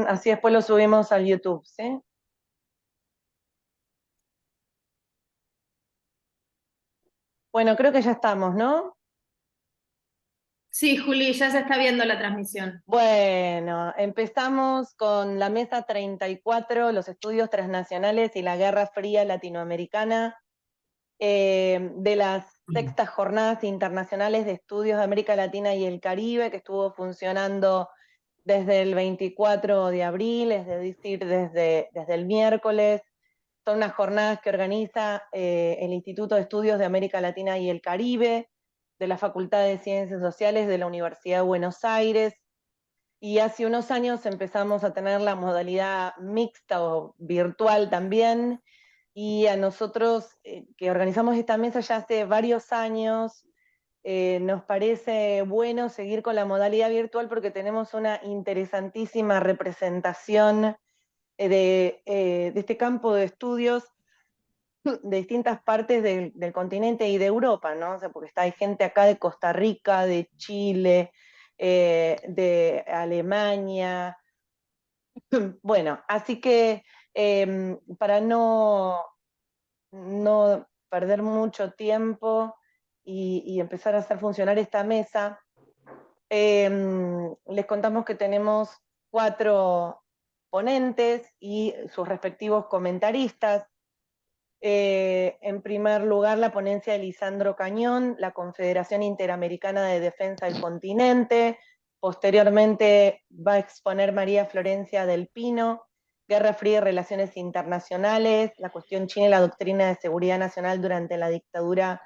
Así después lo subimos al YouTube, ¿sí? Bueno, creo que ya estamos, ¿no? Sí, Juli, ya se está viendo la transmisión. Bueno, empezamos con la mesa 34, los estudios transnacionales y la Guerra Fría Latinoamericana, de las sextas jornadas internacionales de estudios de América Latina y el Caribe, que estuvo funcionando desde el 24 de abril, es decir, desde el miércoles. Son unas jornadas que organiza el Instituto de Estudios de América Latina y el Caribe, de la Facultad de Ciencias Sociales de la Universidad de Buenos Aires, y hace unos años empezamos a tener la modalidad mixta o virtual también, y a nosotros que organizamos esta mesa ya hace varios años, nos parece bueno seguir con la modalidad virtual porque tenemos una interesantísima representación de este campo de estudios de distintas partes del continente y de Europa, ¿no? O sea, porque hay gente acá de Costa Rica, de Chile, de Alemania. Bueno, así que para no perder mucho tiempo y empezar a hacer funcionar esta mesa, les contamos que tenemos 4 ponentes y sus respectivos comentaristas. En primer lugar, la ponencia de Lisandro Cañón, la Confederación Interamericana de Defensa del Continente. Posteriormente va a exponer María Florencia del Pino, Guerra Fría y Relaciones Internacionales, la cuestión china y la doctrina de seguridad nacional durante la dictadura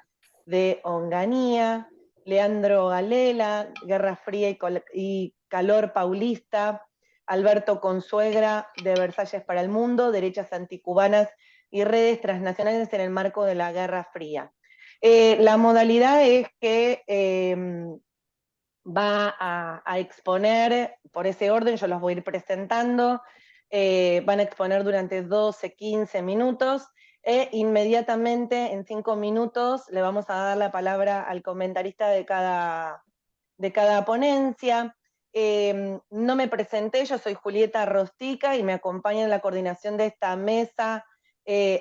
de Onganía. Leandro Galela, Guerra Fría y Calor Paulista. Alberto Consuegra, de Versalles para el Mundo, Derechas Anticubanas y redes transnacionales en el marco de la Guerra Fría. La modalidad es que va a exponer, por ese orden, yo los voy a ir presentando, van a exponer durante 12, 15 minutos, e inmediatamente en 5 minutos le vamos a dar la palabra al comentarista de cada ponencia. No me presenté, yo soy Julieta Rostica y me acompaña en la coordinación de esta mesa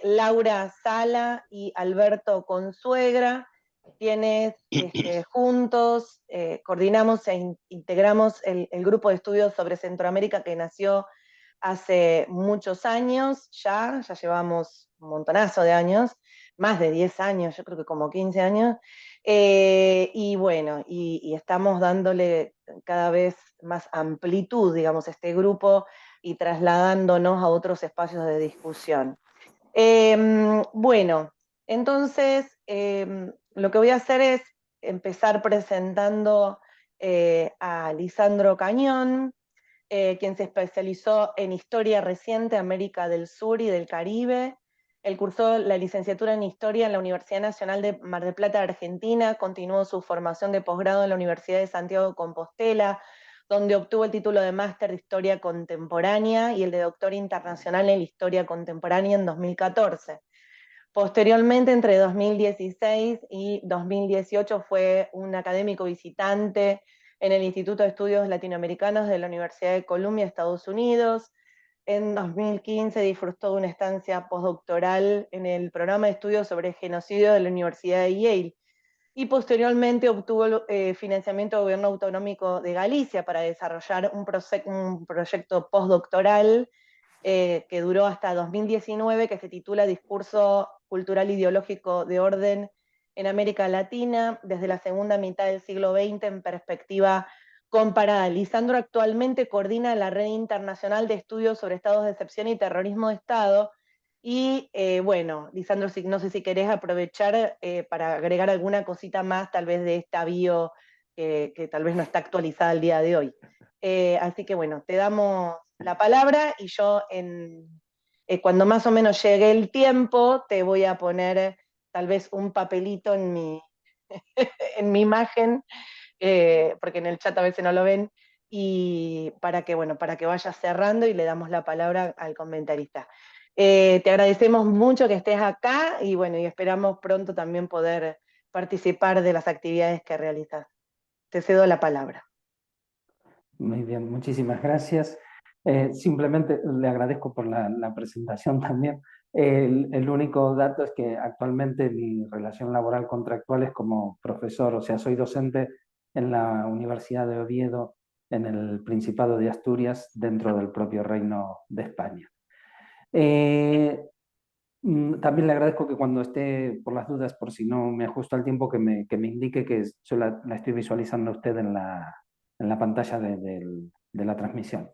Laura Sala y Alberto Consuegra, quienes juntos coordinamos e integramos el grupo de estudios sobre Centroamérica que nació hace muchos años, ya llevamos un montonazo de años, más de 10 años, yo creo que como 15 años, y bueno, y estamos dándole cada vez más amplitud, digamos, a este grupo y trasladándonos a otros espacios de discusión. Bueno, entonces lo que voy a hacer es empezar presentando a Lisandro Cañón, quien se especializó en Historia Reciente, América del Sur y del Caribe. Él cursó la licenciatura en Historia en la Universidad Nacional de Mar del Plata, Argentina, continuó su formación de posgrado en la Universidad de Santiago de Compostela, donde obtuvo el título de Máster de Historia Contemporánea y el de Doctor Internacional en Historia Contemporánea en 2014. Posteriormente, entre 2016 y 2018, fue un académico visitante en el Instituto de Estudios Latinoamericanos de la Universidad de Columbia, Estados Unidos. En 2015 disfrutó de una estancia postdoctoral en el programa de estudios sobre genocidio de la Universidad de Yale. Y posteriormente obtuvo financiamiento del Gobierno Autonómico de Galicia para desarrollar un proyecto postdoctoral que duró hasta 2019, que se titula Discurso Cultural Ideológico de Orden en América Latina, desde la segunda mitad del siglo XX en perspectiva comparada. Lisandro actualmente coordina la Red Internacional de Estudios sobre Estados de Excepción y Terrorismo de Estado. Y bueno, Lisandro, no sé si querés aprovechar para agregar alguna cosita más, tal vez de esta bio que tal vez no está actualizada el día de hoy. Así que bueno, te damos la palabra y yo cuando más o menos llegue el tiempo te voy a poner tal vez un papelito en mi imagen, porque en el chat a veces no lo ven, y bueno, para que vayas cerrando y le damos la palabra al comentarista. Te agradecemos mucho que estés acá y bueno, y esperamos pronto también poder participar de las actividades que realizas. Te cedo la palabra. Muy bien, muchísimas gracias. Simplemente le agradezco por la presentación también. El único dato es que actualmente mi relación laboral contractual es como profesor, o sea, soy docente en la Universidad de Oviedo, en el Principado de Asturias, dentro del propio Reino de España. También le agradezco que cuando esté, por las dudas, por si no me ajusto al tiempo, que me indique que yo la estoy visualizando a usted en la pantalla de la transmisión.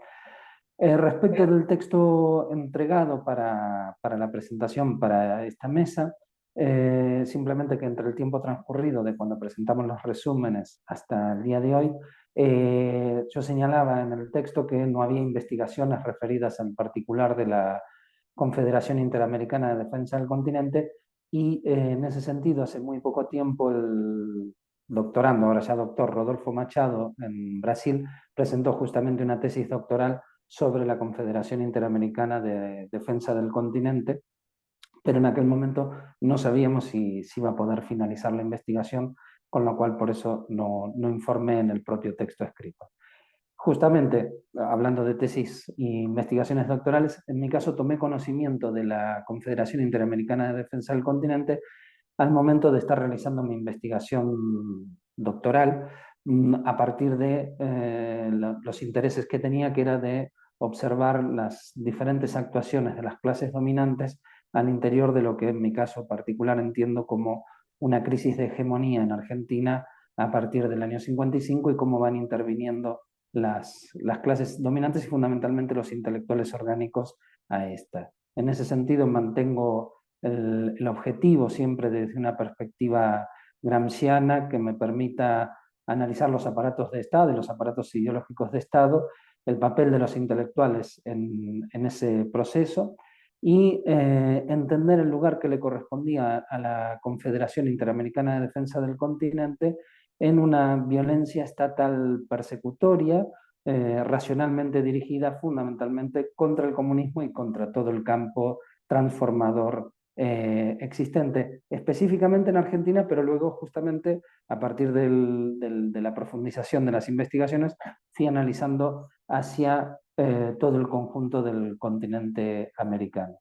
Respecto del texto entregado para la presentación para esta mesa, simplemente que entre el tiempo transcurrido de cuando presentamos los resúmenes hasta el día de hoy, yo señalaba en el texto que no había investigaciones referidas en particular de la Confederación Interamericana de Defensa del Continente y en ese sentido hace muy poco tiempo el doctorando, ahora ya doctor Rodolfo Machado en Brasil, presentó justamente una tesis doctoral sobre la Confederación Interamericana de Defensa del Continente, pero en aquel momento no sabíamos si iba a poder finalizar la investigación, con lo cual por eso no informé en el propio texto escrito. Justamente, hablando de tesis e investigaciones doctorales, en mi caso tomé conocimiento de la Confederación Interamericana de Defensa del Continente al momento de estar realizando mi investigación doctoral, a partir de los intereses que tenía, que era de observar las diferentes actuaciones de las clases dominantes al interior de lo que en mi caso particular entiendo como una crisis de hegemonía en Argentina a partir del año 55 y cómo van interviniendo las clases dominantes y fundamentalmente los intelectuales orgánicos a esta. En ese sentido mantengo el objetivo siempre desde una perspectiva gramsciana que me permita analizar los aparatos de Estado y los aparatos ideológicos de Estado, el papel de los intelectuales en ese proceso y entender el lugar que le correspondía a la Confederación Interamericana de Defensa del Continente en una violencia estatal persecutoria, racionalmente dirigida fundamentalmente contra el comunismo y contra todo el campo transformador existente, específicamente en Argentina, pero luego justamente a partir de la profundización de las investigaciones fui analizando hacia todo el conjunto del continente americano.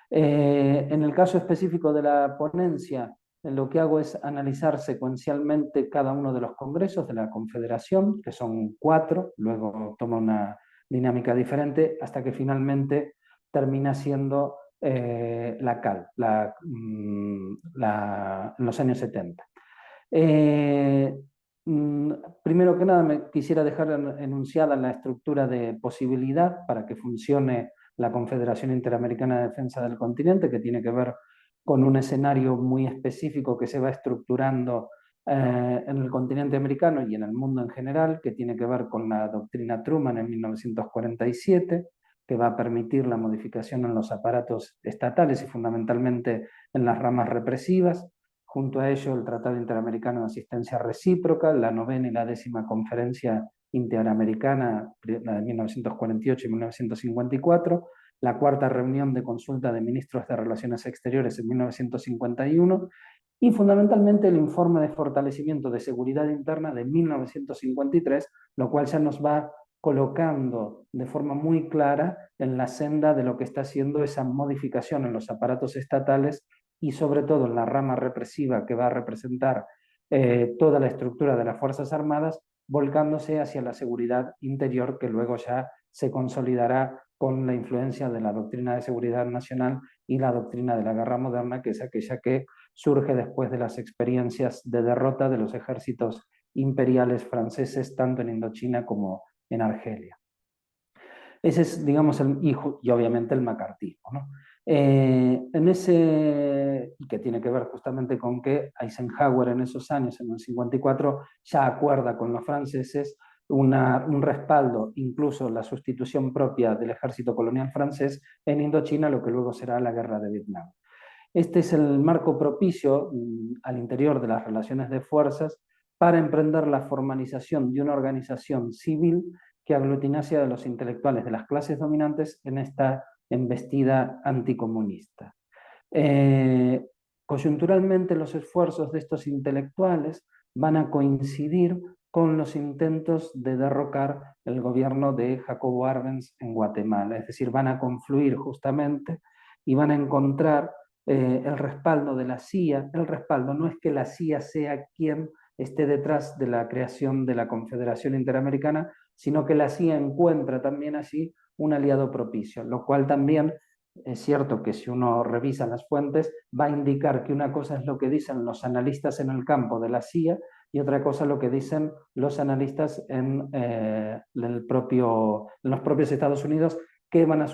En el caso específico de la ponencia, lo que hago es analizar secuencialmente cada uno de los congresos de la Confederación, que son 4, luego toma una dinámica diferente, hasta que finalmente termina siendo la CAL, en los años 70. Primero que nada, me quisiera dejar enunciada la estructura de posibilidad para que funcione la Confederación Interamericana de Defensa del Continente, que tiene que ver con un escenario muy específico que se va estructurando en el continente americano y en el mundo en general, que tiene que ver con la doctrina Truman en 1947, que va a permitir la modificación en los aparatos estatales y fundamentalmente en las ramas represivas. Junto a ello, el Tratado Interamericano de Asistencia Recíproca, la 9ª y la 10ª Conferencia Interamericana, la de 1948 y 1954, la 4ª reunión de consulta de ministros de Relaciones Exteriores en 1951 y fundamentalmente el informe de fortalecimiento de seguridad interna de 1953, lo cual ya nos va colocando de forma muy clara en la senda de lo que está haciendo esa modificación en los aparatos estatales y sobre todo en la rama represiva que va a representar toda la estructura de las Fuerzas Armadas, volcándose hacia la seguridad interior que luego ya se consolidará con la influencia de la doctrina de seguridad nacional y la doctrina de la guerra moderna, que es aquella que surge después de las experiencias de derrota de los ejércitos imperiales franceses, tanto en Indochina como en Argelia. Ese es, digamos, y obviamente el macartismo, ¿no? En ese, que tiene que ver justamente con que Eisenhower en esos años, en el 54, ya acuerda con los franceses un respaldo, incluso la sustitución propia del ejército colonial francés en Indochina, lo que luego será la guerra de Vietnam. Este es el marco propicio al interior de las relaciones de fuerzas para emprender la formalización de una organización civil que aglutinase a los intelectuales de las clases dominantes en esta embestida anticomunista. Coyunturalmente los esfuerzos de estos intelectuales van a coincidir con los intentos de derrocar el gobierno de Jacobo Arbenz en Guatemala. Es decir, van a confluir justamente y van a encontrar el respaldo de la CIA. El respaldo no es que la CIA sea quien esté detrás de la creación de la Confederación Interamericana, sino que la CIA encuentra también allí un aliado propicio, lo cual también es cierto que si uno revisa las fuentes va a indicar que una cosa es lo que dicen los analistas en el campo de la CIA y otra cosa lo que dicen los analistas en los propios Estados Unidos, que van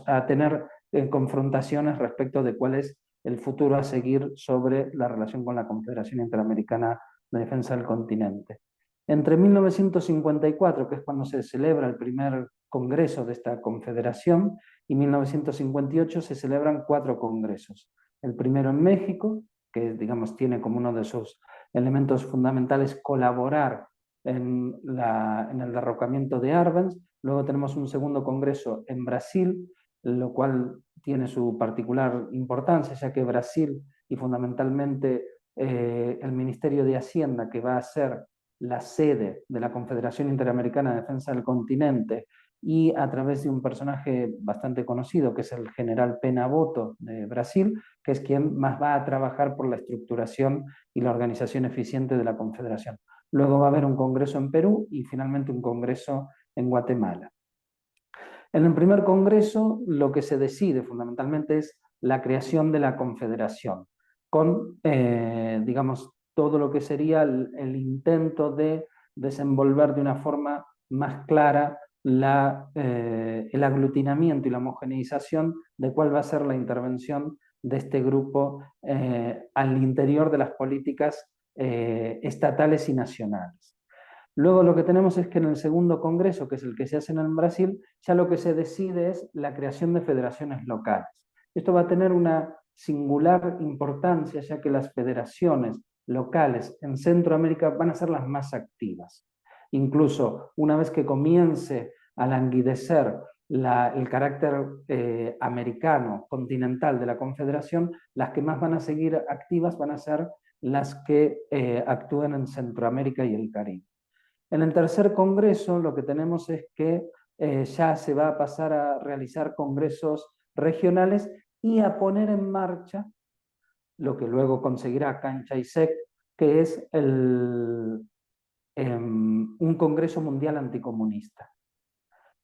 a tener confrontaciones respecto de cuál es el futuro a seguir sobre la relación con la Confederación Interamericana de Defensa del Continente. Entre 1954, que es cuando se celebra el primer congreso de esta confederación, y 1958 se celebran 4 congresos. El primero en México, que digamos tiene como uno de sus elementos fundamentales colaborar en el derrocamiento de Arbenz. Luego tenemos un segundo congreso en Brasil, lo cual tiene su particular importancia, ya que Brasil y fundamentalmente el Ministerio de Hacienda, que va a ser la sede de la Confederación Interamericana de Defensa del Continente, y a través de un personaje bastante conocido, que es el general Penaboto de Brasil, que es quien más va a trabajar por la estructuración y la organización eficiente de la Confederación. Luego va a haber un congreso en Perú y finalmente un congreso en Guatemala. En el primer congreso lo que se decide fundamentalmente es la creación de la Confederación, con, digamos, todo lo que sería el intento de desenvolver de una forma más clara el aglutinamiento y la homogeneización de cuál va a ser la intervención de este grupo al interior de las políticas estatales y nacionales. Luego lo que tenemos es que en el segundo congreso, que es el que se hace en Brasil, ya lo que se decide es la creación de federaciones locales. Esto va a tener una singular importancia, ya que las federaciones locales en Centroamérica van a ser las más activas. Incluso una vez que comience a languidecer el carácter americano, continental de la Confederación, las que más van a seguir activas van a ser las que actúen en Centroamérica y el Caribe. En el tercer congreso lo que tenemos es que ya se va a pasar a realizar congresos regionales y a poner en marcha lo que luego conseguirá Chiang Kai-shek, que es un congreso mundial anticomunista.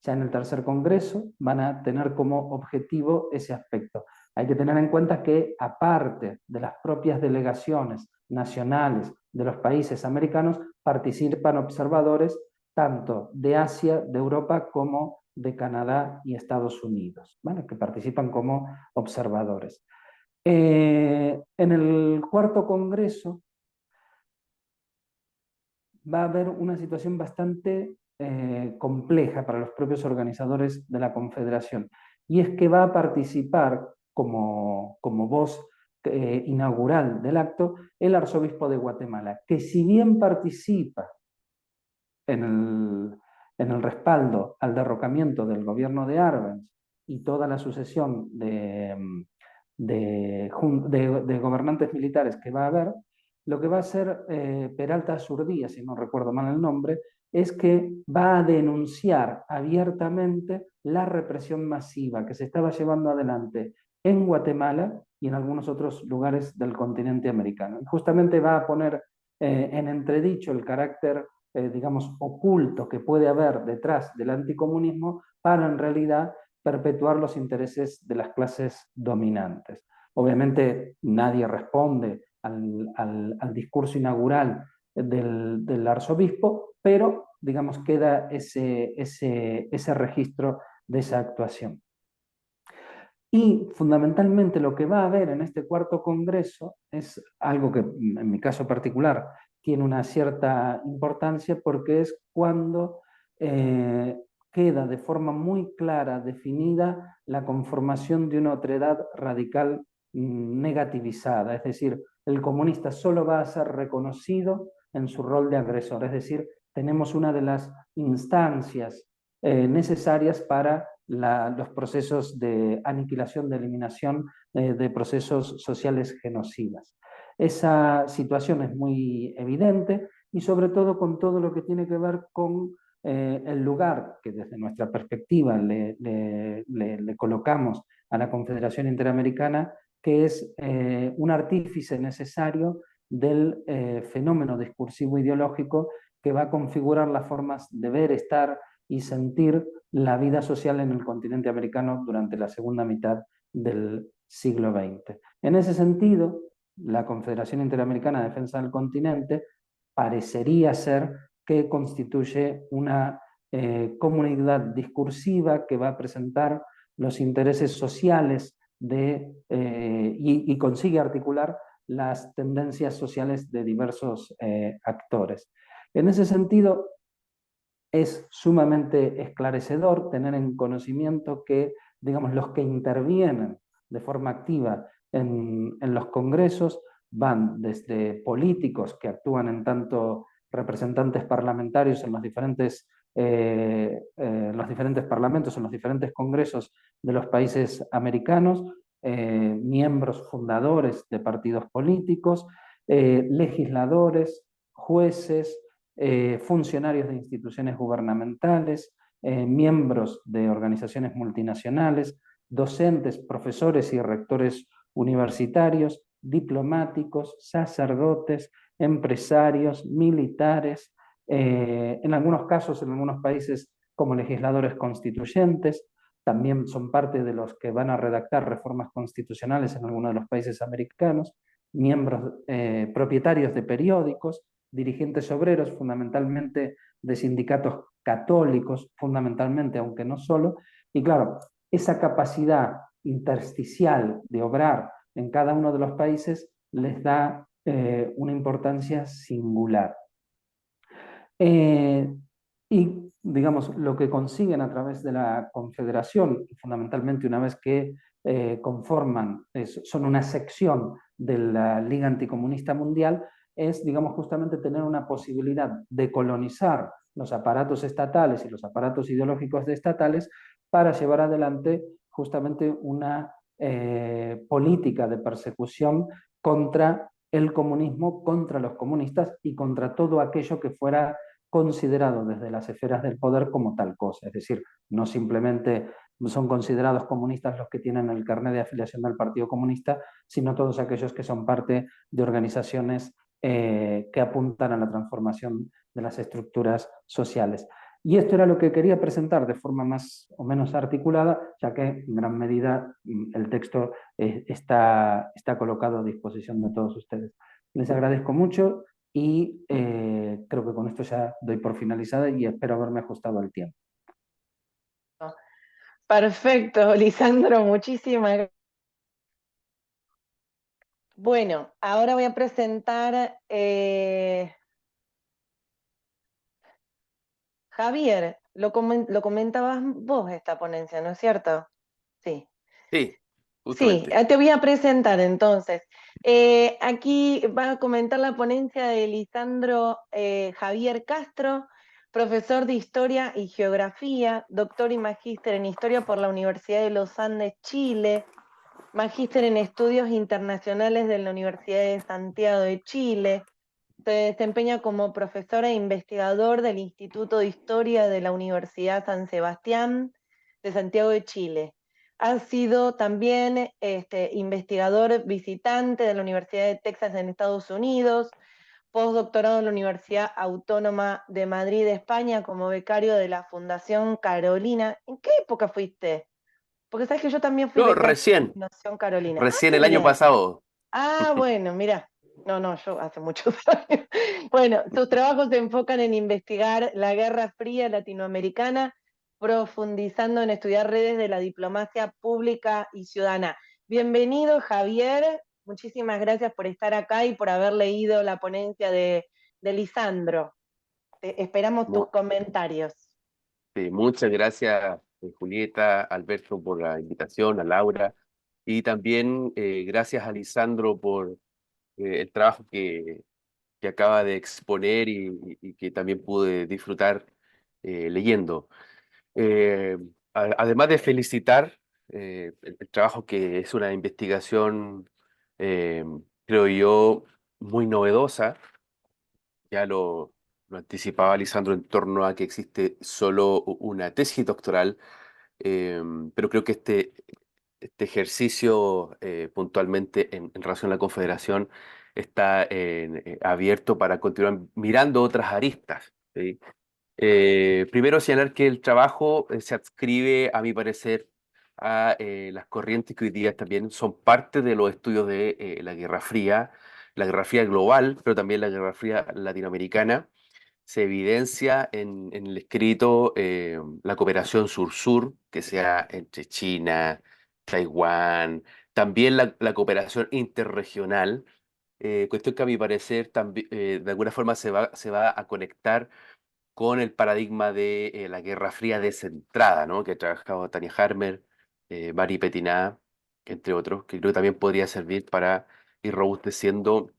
Ya en el tercer congreso van a tener como objetivo ese aspecto. Hay que tener en cuenta que aparte de las propias delegaciones nacionales de los países americanos, participan observadores tanto de Asia, de Europa, como de Canadá y Estados Unidos, ¿vale? Que participan como observadores. En el cuarto congreso va a haber una situación bastante compleja para los propios organizadores de la Confederación, y es que va a participar como voz inaugural del acto el arzobispo de Guatemala, que si bien participa en el respaldo al derrocamiento del gobierno de Arbenz y toda la sucesión de gobernantes militares que va a haber, lo que va a hacer Peralta Zurdía, si no recuerdo mal el nombre, es que va a denunciar abiertamente la represión masiva que se estaba llevando adelante en Guatemala y en algunos otros lugares del continente americano. Y justamente va a poner en entredicho el carácter, digamos, oculto que puede haber detrás del anticomunismo para en realidad perpetuar los intereses de las clases dominantes. Obviamente nadie responde al discurso inaugural del arzobispo, pero digamos queda ese registro de esa actuación. Y fundamentalmente lo que va a haber en este cuarto congreso es algo que en mi caso particular tiene una cierta importancia, porque es cuando queda de forma muy clara definida la conformación de una otredad radical negativizada, es decir, el comunista solo va a ser reconocido en su rol de agresor, es decir, tenemos una de las instancias necesarias para los procesos de aniquilación, de eliminación de procesos sociales genocidas. Esa situación es muy evidente y sobre todo con todo lo que tiene que ver con el lugar que desde nuestra perspectiva le colocamos a la Confederación Interamericana, que es un artífice necesario del fenómeno discursivo ideológico que va a configurar las formas de ver, estar y sentir la vida social en el continente americano durante la segunda mitad del siglo XX. En ese sentido, la Confederación Interamericana de Defensa del Continente parecería ser que constituye una comunidad discursiva que va a presentar los intereses sociales y consigue articular las tendencias sociales de diversos actores. En ese sentido, es sumamente esclarecedor tener en conocimiento que, digamos, los que intervienen de forma activa en los congresos van desde políticos que actúan en tanto representantes parlamentarios en los diferentes parlamentos, en los diferentes congresos de los países americanos, miembros fundadores de partidos políticos, legisladores, jueces, funcionarios de instituciones gubernamentales, miembros de organizaciones multinacionales, docentes, profesores y rectores universitarios, diplomáticos, sacerdotes, empresarios, militares, en algunos casos, en algunos países, como legisladores constituyentes. También son parte de los que van a redactar reformas constitucionales en algunos de los países americanos, miembros propietarios de periódicos, dirigentes obreros, fundamentalmente de sindicatos católicos, fundamentalmente, aunque no solo. Y claro, esa capacidad intersticial de obrar en cada uno de los países les da una importancia singular. Y, digamos, lo que consiguen a través de la Confederación, fundamentalmente una vez que conforman, son una sección de la Liga Anticomunista Mundial, es, digamos, justamente tener una posibilidad de colonizar los aparatos estatales y los aparatos ideológicos de estatales para llevar adelante justamente una política de persecución contra el comunismo, contra los comunistas y contra todo aquello que fuera considerado desde las esferas del poder como tal cosa. Es decir, no simplemente son considerados comunistas los que tienen el carnet de afiliación del Partido Comunista, sino todos aquellos que son parte de organizaciones que apuntan a la transformación de las estructuras sociales. Y esto era lo que quería presentar de forma más o menos articulada, ya que en gran medida el texto está colocado a disposición de todos ustedes. Les agradezco mucho y creo que con esto ya doy por finalizada y espero haberme ajustado al tiempo. Perfecto, Lisandro, muchísimas gracias. Bueno, ahora voy a presentar Javier, lo comentabas vos esta ponencia, ¿no es cierto? Sí. Sí, Sí, justamente. te voy a presentar entonces. Aquí va a comentar la ponencia de Lisandro Javier Castro, profesor de Historia y Geografía, doctor y magíster en Historia por la Universidad de los Andes, Chile, magíster en Estudios Internacionales de la Universidad de Santiago de Chile. Se desempeña como profesor e investigador del Instituto de Historia de la Universidad San Sebastián de Santiago de Chile. Ha sido también investigador visitante de la Universidad de Texas en Estados Unidos, postdoctorado en la Universidad Autónoma de Madrid, España, como becario de la Fundación Carolina. ¿En qué época fuiste? Porque sabes que yo también fui No, becaria de la recién, Fundación Carolina. recién Ah, el año mira. pasado. Ah, bueno, mira. No, yo hace muchos años. Bueno, sus trabajos se enfocan en investigar la Guerra Fría latinoamericana, profundizando en estudiar redes de la diplomacia pública y ciudadana. Bienvenido, Javier. Muchísimas gracias por estar acá y por haber leído la ponencia de Lisandro. Esperamos tus Mu- comentarios. sí, muchas gracias, Julieta, Alberto, por la invitación, a Laura, y también gracias a Lisandro por el trabajo que acaba de exponer y que también pude disfrutar leyendo. Eh, Además de felicitar el trabajo, que es una investigación, eh, creo yo, muy novedosa, ya lo anticipaba Lisandro en torno a que existe solo una tesis doctoral, pero creo que este ejercicio puntualmente en relación a la Confederación está abierto para continuar mirando otras aristas, ¿sí? Primero señalar que el trabajo se adscribe, a mi parecer, a las corrientes que hoy día también son parte de los estudios de la Guerra Fría global, pero también la Guerra Fría latinoamericana. Se evidencia en el escrito la cooperación sur-sur, que sea entre China, Taiwán, también la cooperación interregional, cuestión que a mi parecer también, de alguna forma se va a conectar con el paradigma de la Guerra Fría descentrada, ¿no? Que ha trabajado Tania Harmer, Mari Petiná, entre otros, que creo que también podría servir para ir robusteciendo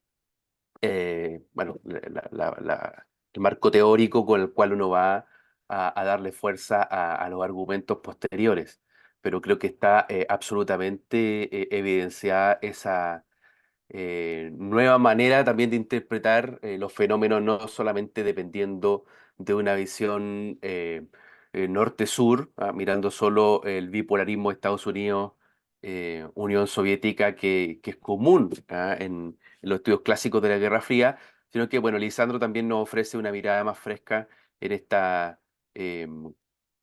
bueno, el marco teórico con el cual uno va a darle fuerza a los argumentos posteriores. Pero creo que está absolutamente evidenciada esa nueva manera también de interpretar los fenómenos, no solamente dependiendo de una visión norte-sur, mirando solo el bipolarismo de Estados Unidos, Unión Soviética, que es común en los estudios clásicos de la Guerra Fría, sino que, bueno, Lisandro también nos ofrece una mirada más fresca en esta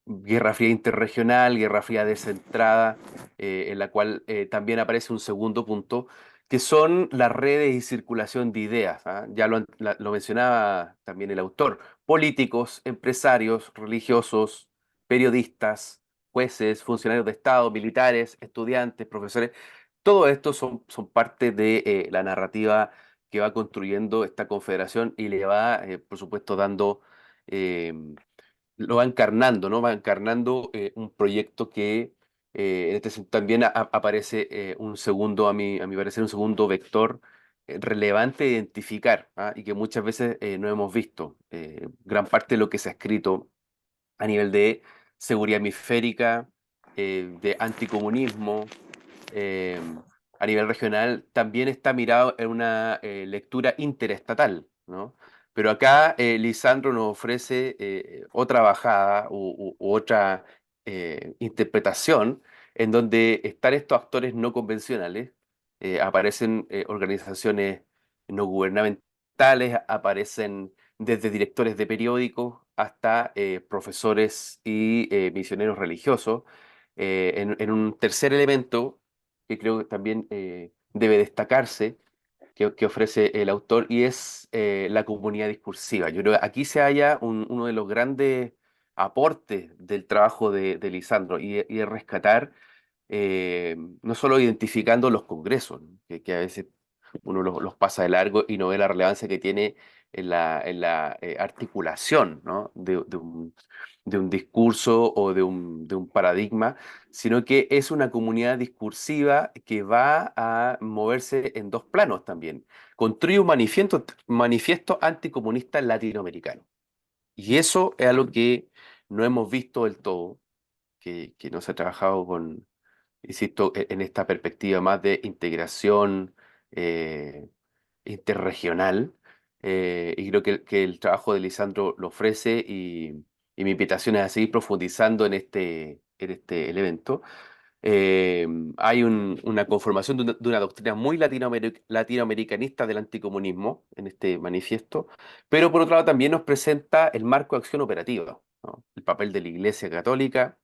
Guerra Fría interregional, Guerra Fría descentrada, en la cual también aparece un segundo punto, que son las redes y circulación de ideas. Ya lo mencionaba también el autor, políticos, empresarios, religiosos, periodistas, jueces, funcionarios de Estado, militares, estudiantes, profesores, todo esto son parte de la narrativa que va construyendo esta confederación y le va, por supuesto, dando... eh, lo va encarnando, ¿no? Va encarnando un proyecto que en este también aparece un segundo, a mi parecer, un segundo vector relevante de identificar, y que muchas veces no hemos visto. Gran parte de lo que se ha escrito a nivel de seguridad hemisférica, de anticomunismo, eh, a nivel regional, también está mirado en una lectura interestatal, ¿no? Pero acá Lisandro nos ofrece otra bajada u otra interpretación en donde están estos actores no convencionales, aparecen organizaciones no gubernamentales, aparecen desde directores de periódicos hasta profesores y misioneros religiosos. En un tercer elemento que creo que también debe destacarse, que ofrece el autor, y es la comunidad discursiva. Yo creo que aquí se halla uno de los grandes aportes del trabajo de Lisandro, y es rescatar, no solo identificando los congresos, ¿no? Que a veces uno los pasa de largo y no ve la relevancia que tiene en la articulación, ¿no? de un discurso o de un paradigma, sino que es una comunidad discursiva que va a moverse en dos planos también. Construye un manifiesto anticomunista latinoamericano. Y eso es algo que no hemos visto del todo, que no se ha trabajado con, insisto, en esta perspectiva más de integración eh, interregional. Y creo que el trabajo de Lisandro lo ofrece, y mi invitación es a seguir profundizando en este elemento. Hay una conformación de una doctrina muy latinoamericanista del anticomunismo en este manifiesto, pero por otro lado también nos presenta el marco de acción operativa, ¿no? El papel de la Iglesia Católica,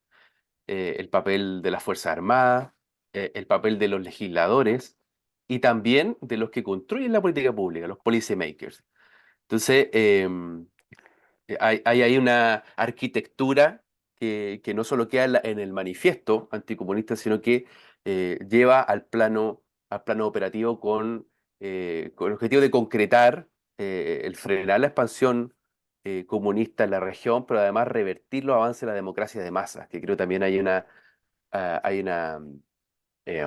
el papel de las Fuerzas Armadas, el papel de los legisladores y también de los que construyen la política pública, los policy makers. Entonces, hay ahí una arquitectura que no solo queda en el manifiesto anticomunista, sino que lleva al plano operativo con el objetivo de concretar el frenar la expansión comunista en la región, pero además revertir los avances de la democracia de masas, que creo también hay una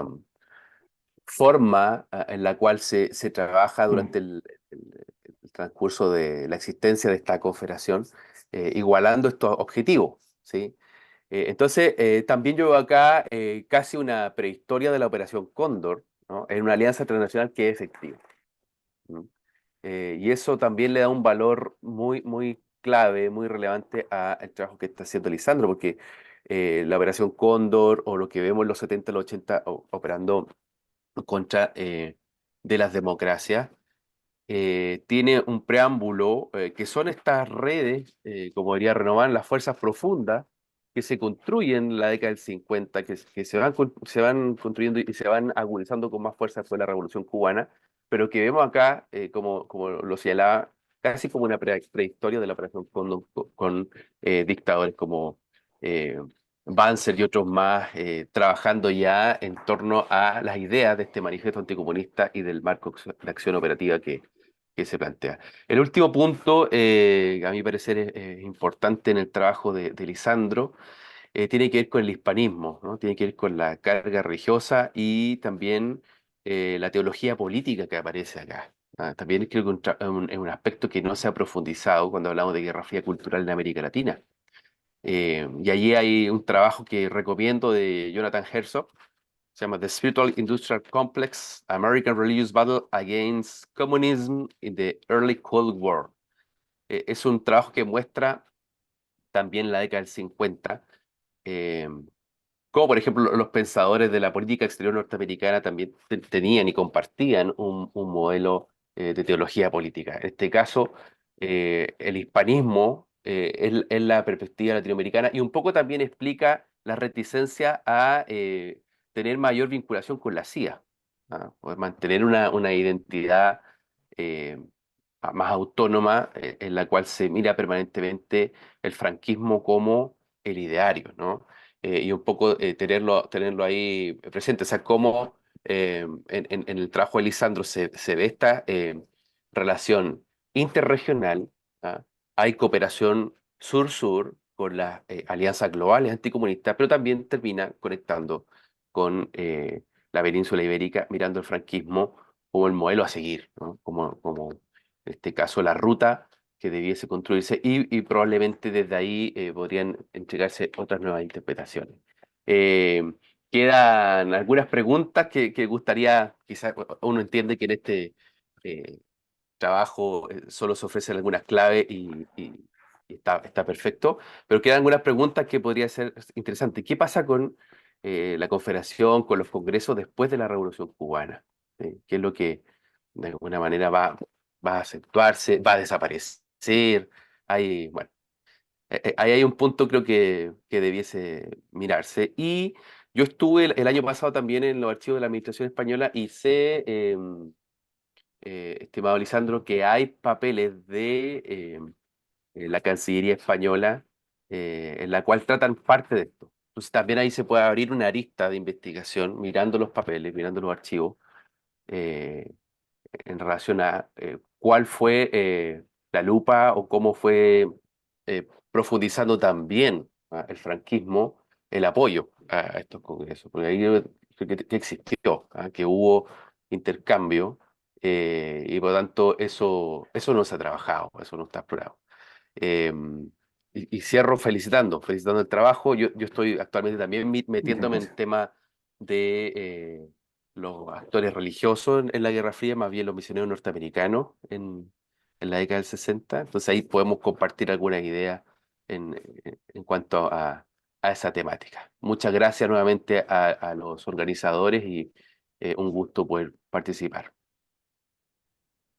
um, forma en la cual se trabaja durante el transcurso de la existencia de esta confederación, igualando estos objetivos, ¿sí? Entonces, también yo veo acá casi una prehistoria de la Operación Cóndor, ¿no? En una alianza internacional que es efectiva, ¿no? Y eso también le da un valor muy, muy clave, muy relevante al trabajo que está haciendo Lisandro, porque la Operación Cóndor o lo que vemos en los 70 los 80 operando contra de las democracias, tiene un preámbulo que son estas redes, como diría Renovan, las fuerzas profundas que se construyen en la década del 50, que se van construyendo y se van agudizando con más fuerza después de la Revolución Cubana, pero que vemos acá, como lo señalaba, casi como una prehistoria de la Operación Cóndor con dictadores como Banzer y otros más, trabajando ya en torno a las ideas de este manifiesto anticomunista y del marco de acción operativa que se plantea. El último punto, a mi parecer es importante en el trabajo de Lisandro, tiene que ver con el hispanismo, ¿no? Tiene que ver con la carga religiosa y también la teología política que aparece acá. También creo que es un aspecto que no se ha profundizado cuando hablamos de guerra fría cultural en América Latina. Y allí hay un trabajo que recomiendo de Jonathan Herzog, se llama The Spiritual Industrial Complex, American Religious Battle Against Communism in the Early Cold War. Es un trabajo que muestra también la década del 50, eh, como por ejemplo los pensadores de la política exterior norteamericana también tenían y compartían un modelo de teología política. En este caso, el hispanismo es la perspectiva latinoamericana y un poco también explica la reticencia a tener mayor vinculación con la CIA, poder mantener una identidad eh, más autónoma en la cual se mira permanentemente el franquismo como el ideario, ¿no? Y un poco tenerlo ahí presente, o sea, cómo en el trabajo de Lisandro se ve esta relación interregional, ¿ah? Hay cooperación sur-sur con las alianzas globales anticomunistas, pero también termina conectando con la península ibérica, mirando el franquismo como el modelo a seguir, ¿no? Como en este caso la ruta que debiese construirse y probablemente desde ahí podrían entregarse otras nuevas interpretaciones. Eh, Quedan algunas preguntas que gustaría, quizás uno entiende que en este eh, trabajo solo se ofrecen algunas claves y está perfecto, pero quedan algunas preguntas que podría ser interesante. ¿Qué pasa con la Confederación, con los congresos después de la Revolución Cubana? ¿Qué es lo que de alguna manera va a acentuarse, va a desaparecer? Bueno, ahí hay un punto creo que debiese mirarse. Y yo estuve el año pasado también en los archivos de la Administración Española y sé, estimado Lisandro, que hay papeles de la Cancillería Española en la cual tratan parte de esto. Entonces también ahí se puede abrir una arista de investigación mirando los papeles, mirando los archivos. eh, en relación a cuál fue la lupa o cómo fue profundizando también el franquismo el apoyo a estos congresos. Porque ahí creo que existió, que hubo intercambio y por lo tanto eso no se ha trabajado, eso no está explorado. Eh, y cierro felicitando el trabajo. Yo estoy actualmente también Muchas metiéndome en gracias. el tema de los actores religiosos en la Guerra Fría, más bien los misioneros norteamericanos en la década del 60. Entonces ahí podemos compartir algunas ideas en cuanto a esa temática. Muchas gracias nuevamente a los organizadores y un gusto poder participar.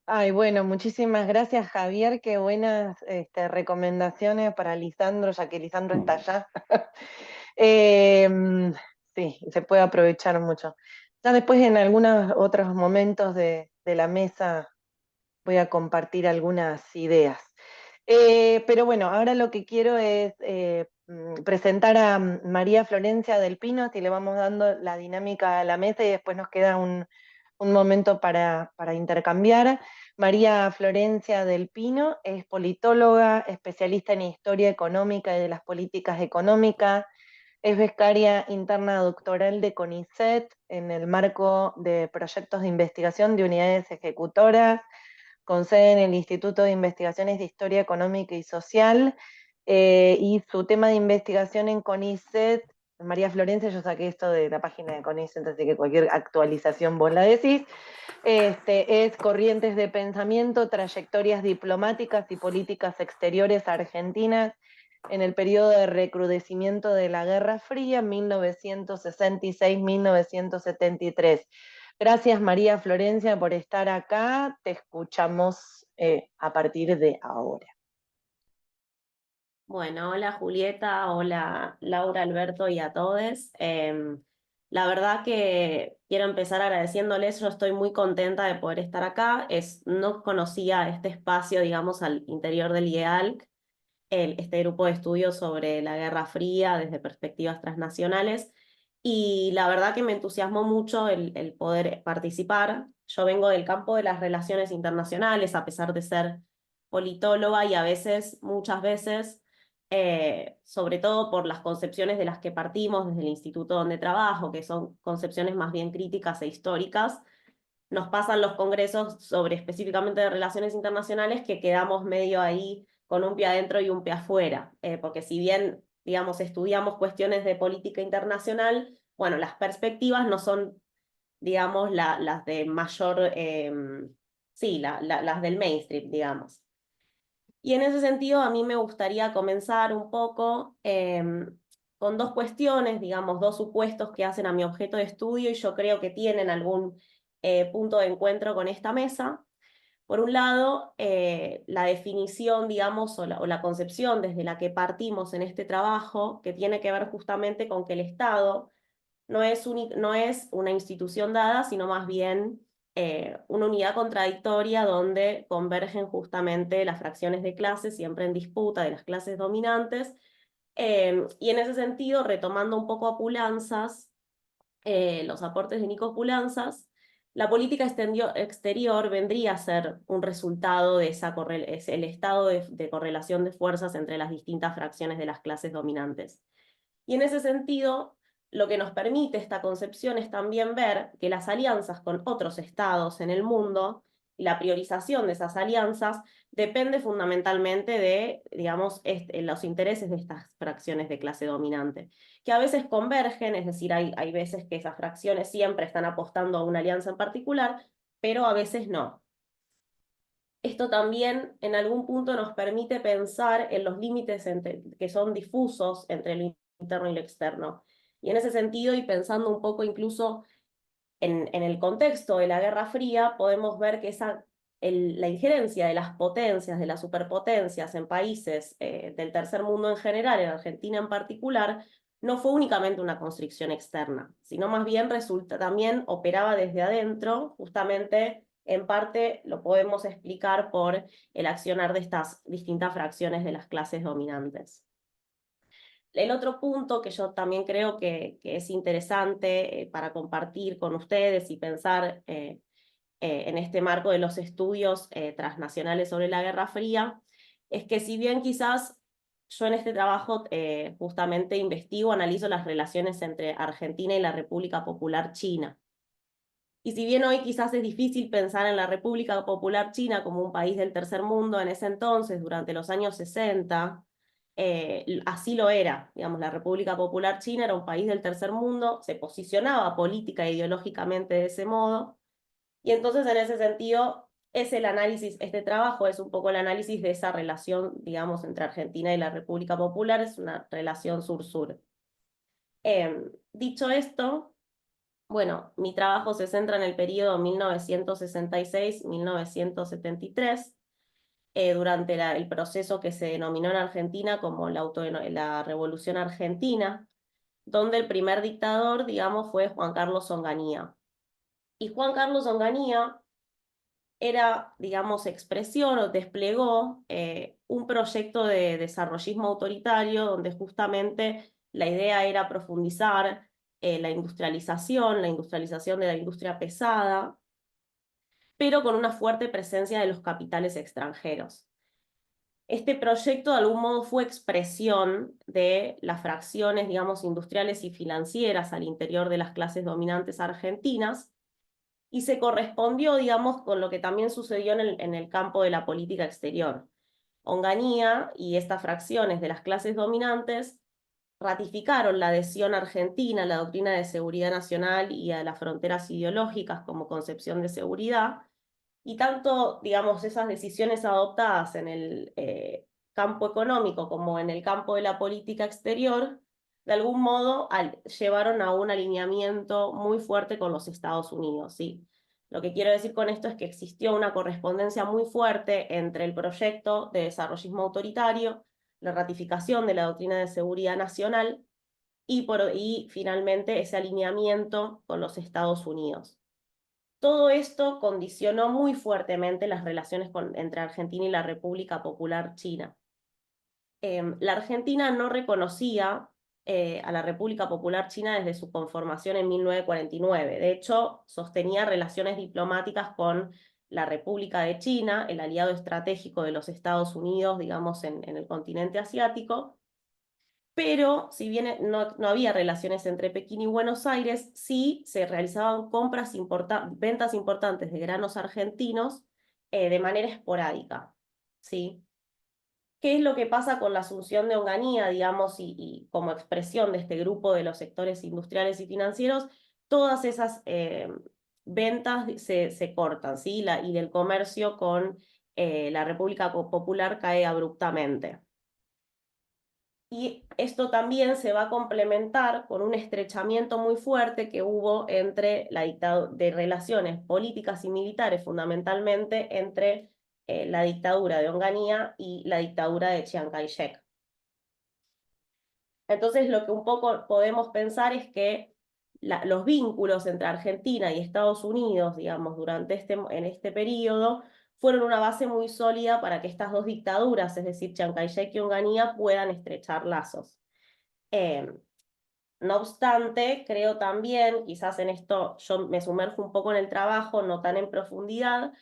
Ay, bueno, muchísimas gracias, Javier. Qué buenas recomendaciones para Lisandro, ya que Lisandro está allá. Eh, sí, se puede aprovechar mucho. Ya después en algunos otros momentos de la mesa voy a compartir algunas ideas. Pero bueno, ahora lo que quiero es presentar a María Florencia del Pino, si le vamos dando la dinámica a la mesa y después nos queda un momento para intercambiar. María Florencia del Pino es politóloga, especialista en historia económica y de las políticas económicas, es becaria interna doctoral de CONICET en el marco de proyectos de investigación de unidades ejecutoras, con sede en el Instituto de Investigaciones de Historia Económica y Social, y su tema de investigación en CONICET María Florencia, yo saqué esto de la página de Conicet, así que cualquier actualización vos la decís. Es Corrientes de Pensamiento, Trayectorias Diplomáticas y Políticas Exteriores Argentinas en el periodo de recrudecimiento de la Guerra Fría, 1966-1973. Gracias, María Florencia, por estar acá. Te escuchamos a partir de ahora. Bueno, hola Julieta, hola Laura, Alberto y a todos. La verdad que quiero empezar agradeciéndoles, yo estoy muy contenta de poder estar acá. No conocía este espacio, digamos, al interior del IEALC, este grupo de estudios sobre la Guerra Fría desde perspectivas transnacionales, y la verdad que me entusiasmó mucho el poder participar. Yo vengo del campo de las relaciones internacionales, a pesar de ser politóloga, y muchas veces, sobre todo por las concepciones de las que partimos desde el instituto donde trabajo, que son concepciones más bien críticas e históricas, nos pasan los congresos sobre específicamente de relaciones internacionales que quedamos medio ahí con un pie adentro y un pie afuera, porque si bien, digamos, estudiamos cuestiones de política internacional, bueno, las perspectivas no son, digamos, las de mayor, sí, las del mainstream, digamos. Y en ese sentido, a mí me gustaría comenzar un poco con dos cuestiones, digamos, dos supuestos que hacen a mi objeto de estudio y yo creo que tienen algún punto de encuentro con esta mesa. Por un lado, la definición, digamos, o la concepción desde la que partimos en este trabajo, que tiene que ver justamente con que el Estado no es una institución dada, sino más bien una unidad contradictoria donde convergen justamente las fracciones de clases, siempre en disputa de las clases dominantes. Y en ese sentido, retomando un poco a Pulanzas, los aportes de Nico Pulanzas, la política exterior vendría a ser un resultado de es el estado de correlación de fuerzas entre las distintas fracciones de las clases dominantes. Y en ese sentido, lo que nos permite esta concepción es también ver que las alianzas con otros estados en el mundo y la priorización de esas alianzas depende fundamentalmente de, digamos, los intereses de estas fracciones de clase dominante, que a veces convergen, es decir, hay veces que esas fracciones siempre están apostando a una alianza en particular, pero a veces no. Esto también en algún punto nos permite pensar en los límites que son difusos entre lo interno y lo externo. Y en ese sentido, y pensando un poco incluso en el contexto de la Guerra Fría, podemos ver que la injerencia de las potencias, de las superpotencias en países del tercer mundo en general, en Argentina en particular, no fue únicamente una constricción externa, sino más bien también operaba desde adentro, justamente en parte lo podemos explicar por el accionar de estas distintas fracciones de las clases dominantes. El otro punto que yo también creo que es interesante para compartir con ustedes y pensar en este marco de los estudios transnacionales sobre la Guerra Fría, es que si bien quizás yo en este trabajo justamente analizo las relaciones entre Argentina y la República Popular China. Y si bien hoy quizás es difícil pensar en la República Popular China como un país del tercer mundo en ese entonces, durante los años 60, así lo era. Digamos, la República Popular China era un país del tercer mundo, se posicionaba política e ideológicamente de ese modo, y entonces en ese sentido es el análisis, este trabajo es un poco el análisis de esa relación, digamos, entre Argentina y la República Popular, es una relación sur-sur. Dicho esto, bueno, mi trabajo se centra en el periodo 1966-1973, durante el proceso que se denominó en Argentina como la Revolución Argentina, donde el primer dictador, digamos, fue Juan Carlos Onganía. Y Juan Carlos Onganía era, digamos, expresión o desplegó un proyecto de desarrollismo autoritario donde justamente la idea era profundizar la industrialización de la industria pesada, pero con una fuerte presencia de los capitales extranjeros. Este proyecto de algún modo fue expresión de las fracciones, digamos, industriales y financieras al interior de las clases dominantes argentinas, y se correspondió, digamos, con lo que también sucedió en el campo de la política exterior. Onganía y estas fracciones de las clases dominantes ratificaron la adhesión argentina a la doctrina de seguridad nacional y a las fronteras ideológicas como concepción de seguridad, y tanto, digamos, esas decisiones adoptadas en el campo económico como en el campo de la política exterior, de algún modo llevaron a un alineamiento muy fuerte con los Estados Unidos, ¿sí? Lo que quiero decir con esto es que existió una correspondencia muy fuerte entre el proyecto de desarrollismo autoritario, la ratificación de la doctrina de seguridad nacional y finalmente ese alineamiento con los Estados Unidos. Todo esto condicionó muy fuertemente las relaciones entre Argentina y la República Popular China. La Argentina no reconocía a la República Popular China desde su conformación en 1949. De hecho, sostenía relaciones diplomáticas con la República de China, el aliado estratégico de los Estados Unidos, digamos, en el continente asiático. Pero si bien no había relaciones entre Pekín y Buenos Aires, sí se realizaban ventas importantes de granos argentinos de manera esporádica, ¿sí? ¿Qué es lo que pasa con la asunción de Onganía, digamos, y como expresión de este grupo de los sectores industriales y financieros? Todas esas ventas se cortan, ¿sí? Y el comercio con la República Popular cae abruptamente. Y esto también se va a complementar con un estrechamiento muy fuerte que hubo entre de relaciones políticas y militares, fundamentalmente entre la dictadura de Onganía y la dictadura de Chiang Kai-shek. Entonces, lo que un poco podemos pensar es que los vínculos entre Argentina y Estados Unidos, digamos, en este periodo, fueron una base muy sólida para que estas dos dictaduras, es decir, Chiang Kai-shek y Onganía, puedan estrechar lazos. No obstante, creo también, quizás en esto yo me sumerjo un poco en el trabajo, no tan en profundidad,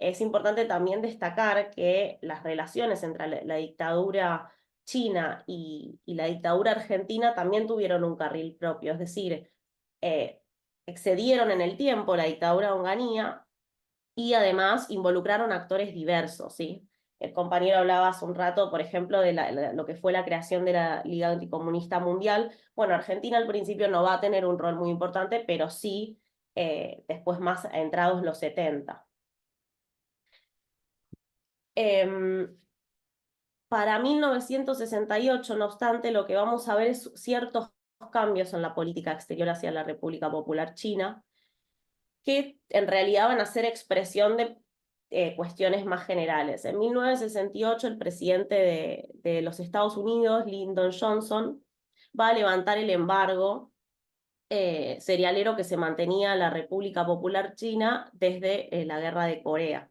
es importante también destacar que las relaciones entre la dictadura china y la dictadura argentina también tuvieron un carril propio, es decir, excedieron en el tiempo la dictadura de Onganía y además involucraron actores diversos, ¿sí? El compañero hablaba hace un rato, por ejemplo, de lo que fue la creación de la Liga Anticomunista Mundial. Bueno, Argentina al principio no va a tener un rol muy importante, pero sí después más entrados los 70. Para 1968, no obstante, lo que vamos a ver es ciertos cambios en la política exterior hacia la República Popular China, que en realidad van a ser expresión de cuestiones más generales. En 1968, el presidente de los Estados Unidos, Lyndon Johnson, va a levantar el embargo cerealero que se mantenía en la República Popular China desde la Guerra de Corea.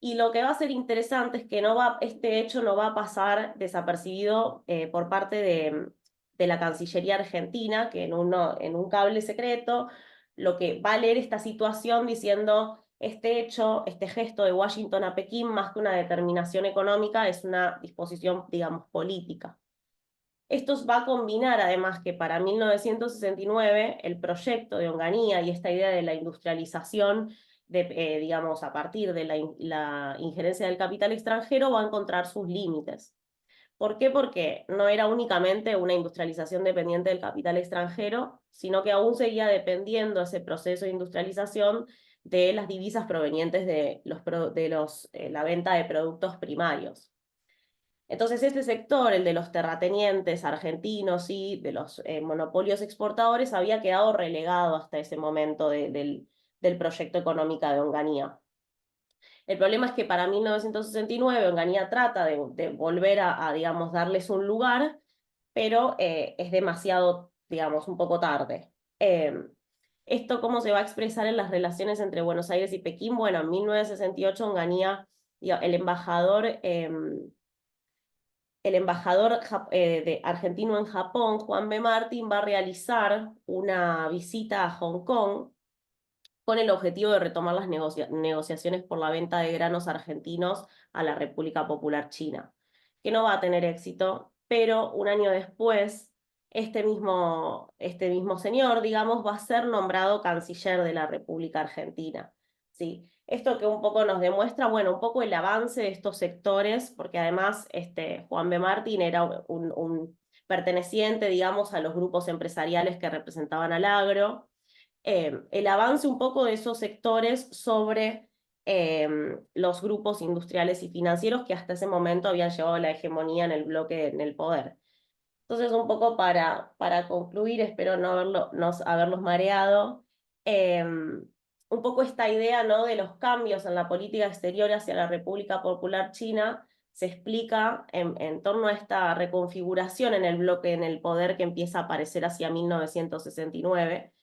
Y lo que va a ser interesante es que este hecho no va a pasar desapercibido por parte de la Cancillería Argentina, que en un cable secreto lo que va a leer esta situación diciendo este hecho, este gesto de Washington a Pekín, más que una determinación económica, es una disposición, digamos, política. Esto va a combinar además que para 1969 el proyecto de Onganía y esta idea de la industrialización, digamos, a partir de la injerencia del capital extranjero, va a encontrar sus límites. ¿Por qué? Porque no era únicamente una industrialización dependiente del capital extranjero, sino que aún seguía dependiendo ese proceso de industrialización de las divisas provenientes de la venta de productos primarios. Entonces este sector, el de los terratenientes argentinos y de los monopolios exportadores, había quedado relegado hasta ese momento del proyecto económico de Onganía. El problema es que para 1969 Onganía trata de volver digamos, darles un lugar, pero es demasiado, digamos, un poco tarde. ¿Esto cómo se va a expresar en las relaciones entre Buenos Aires y Pekín? Bueno, en 1968 Onganía, el embajador argentino en Japón, Juan B. Martín, va a realizar una visita a Hong Kong con el objetivo de retomar las negociaciones por la venta de granos argentinos a la República Popular China, que no va a tener éxito, pero un año después, este mismo señor, digamos, va a ser nombrado canciller de la República Argentina, ¿sí? Esto que un poco nos demuestra, bueno, un poco el avance de estos sectores, porque además Juan B. Martín era un perteneciente, digamos, a los grupos empresariales que representaban al agro, el avance un poco de esos sectores sobre los grupos industriales y financieros que hasta ese momento habían llevado la hegemonía en el bloque, en el poder. Entonces, un poco para concluir, espero no haberlos mareado, un poco esta idea, ¿no?, de los cambios en la política exterior hacia la República Popular China se explica en torno a esta reconfiguración en el bloque, en el poder que empieza a aparecer hacia 1969,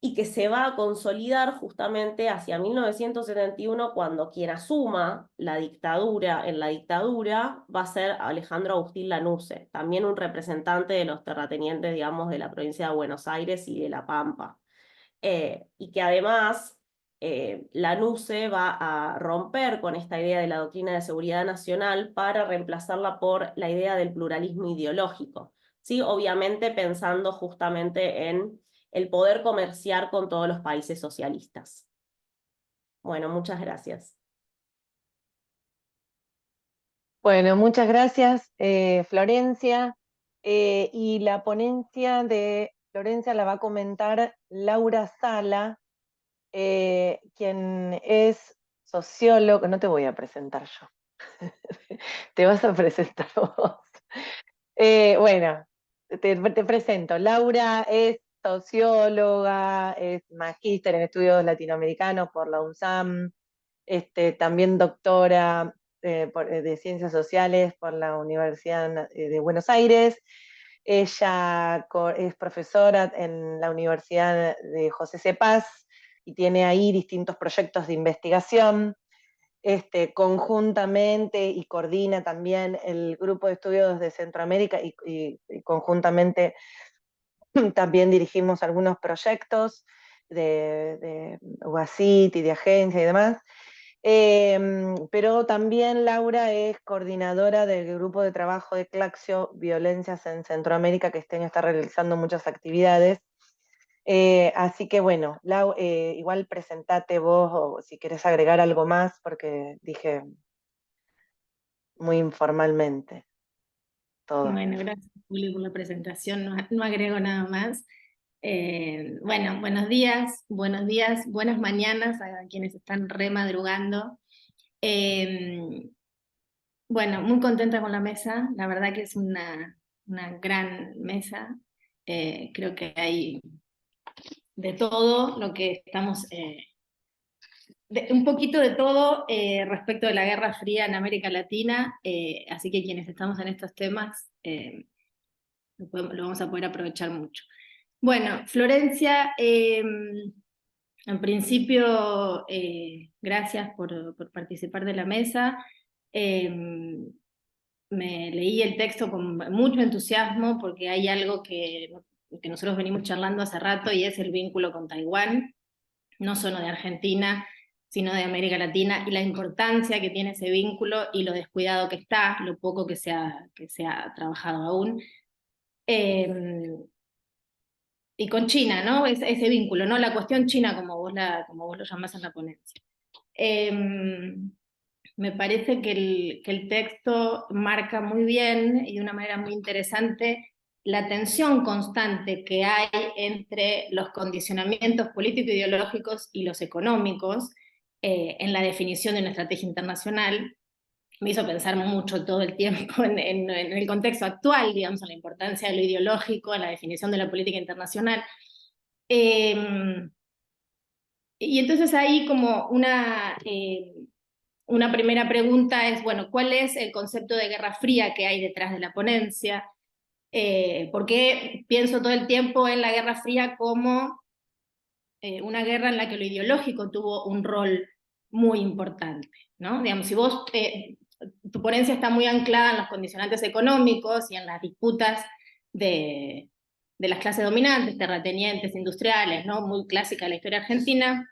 y que se va a consolidar justamente hacia 1971, cuando quien asuma la dictadura va a ser Alejandro Agustín Lanusse, también un representante de los terratenientes, digamos, de la provincia de Buenos Aires y de La Pampa. Y que además Lanusse va a romper con esta idea de la doctrina de seguridad nacional para reemplazarla por la idea del pluralismo ideológico, ¿sí? Obviamente pensando justamente en el poder comerciar con todos los países socialistas. Bueno, muchas gracias. Bueno, muchas gracias, Florencia. Y la ponencia de Florencia la va a comentar Laura Sala, quien es sociólogo. No te voy a presentar yo, te vas a presentar vos. Bueno, te presento. Laura es socióloga, es magíster en estudios latinoamericanos por la UNSAM, también doctora de Ciencias Sociales por la Universidad de Buenos Aires. Ella es profesora en la Universidad de José C. Paz y tiene ahí distintos proyectos de investigación. Conjuntamente, y coordina también el grupo de estudios de Centroamérica, y conjuntamente también dirigimos algunos proyectos de UASIT y de agencia y demás. Pero también Laura es coordinadora del grupo de trabajo de Claxio Violencias en Centroamérica, que este año está realizando muchas actividades. Así que bueno, Lau, igual presentate vos, o si querés agregar algo más, porque dije muy informalmente todo. Bueno, gracias, Juli, por la presentación. No agrego nada más. Bueno, buenos días, buenas mañanas a quienes están remadrugando. Bueno, muy contenta con la mesa. La verdad que es una gran mesa. Creo que hay de todo lo que estamos... un poquito de todo respecto de la Guerra Fría en América Latina, así que quienes estamos en estos temas lo vamos a poder aprovechar mucho. Bueno, Florencia, en principio, gracias por participar de la mesa. Me leí el texto con mucho entusiasmo porque hay algo que nosotros venimos charlando hace rato, y es el vínculo con Taiwán, no solo de Argentina, sino de América Latina, y la importancia que tiene ese vínculo y lo descuidado que está, lo poco que se ha trabajado aún. Y con China, ¿no? Ese vínculo, ¿no? La cuestión china, como vos lo llamás en la ponencia. Me parece que el texto marca muy bien y de una manera muy interesante la tensión constante que hay entre los condicionamientos político-ideológicos y los económicos en la definición de una estrategia internacional. Me hizo pensar mucho todo el tiempo en el contexto actual, digamos, en la importancia de lo ideológico, en la definición de la política internacional. Y entonces ahí como una primera pregunta es, bueno, ¿cuál es el concepto de Guerra Fría que hay detrás de la ponencia? Porque pienso todo el tiempo en la Guerra Fría como una guerra en la que lo ideológico tuvo un rol muy importante, ¿no? Digamos, si vos, tu ponencia está muy anclada en los condicionantes económicos y en las disputas de las clases dominantes, terratenientes, industriales, ¿no? Muy clásica de la historia argentina,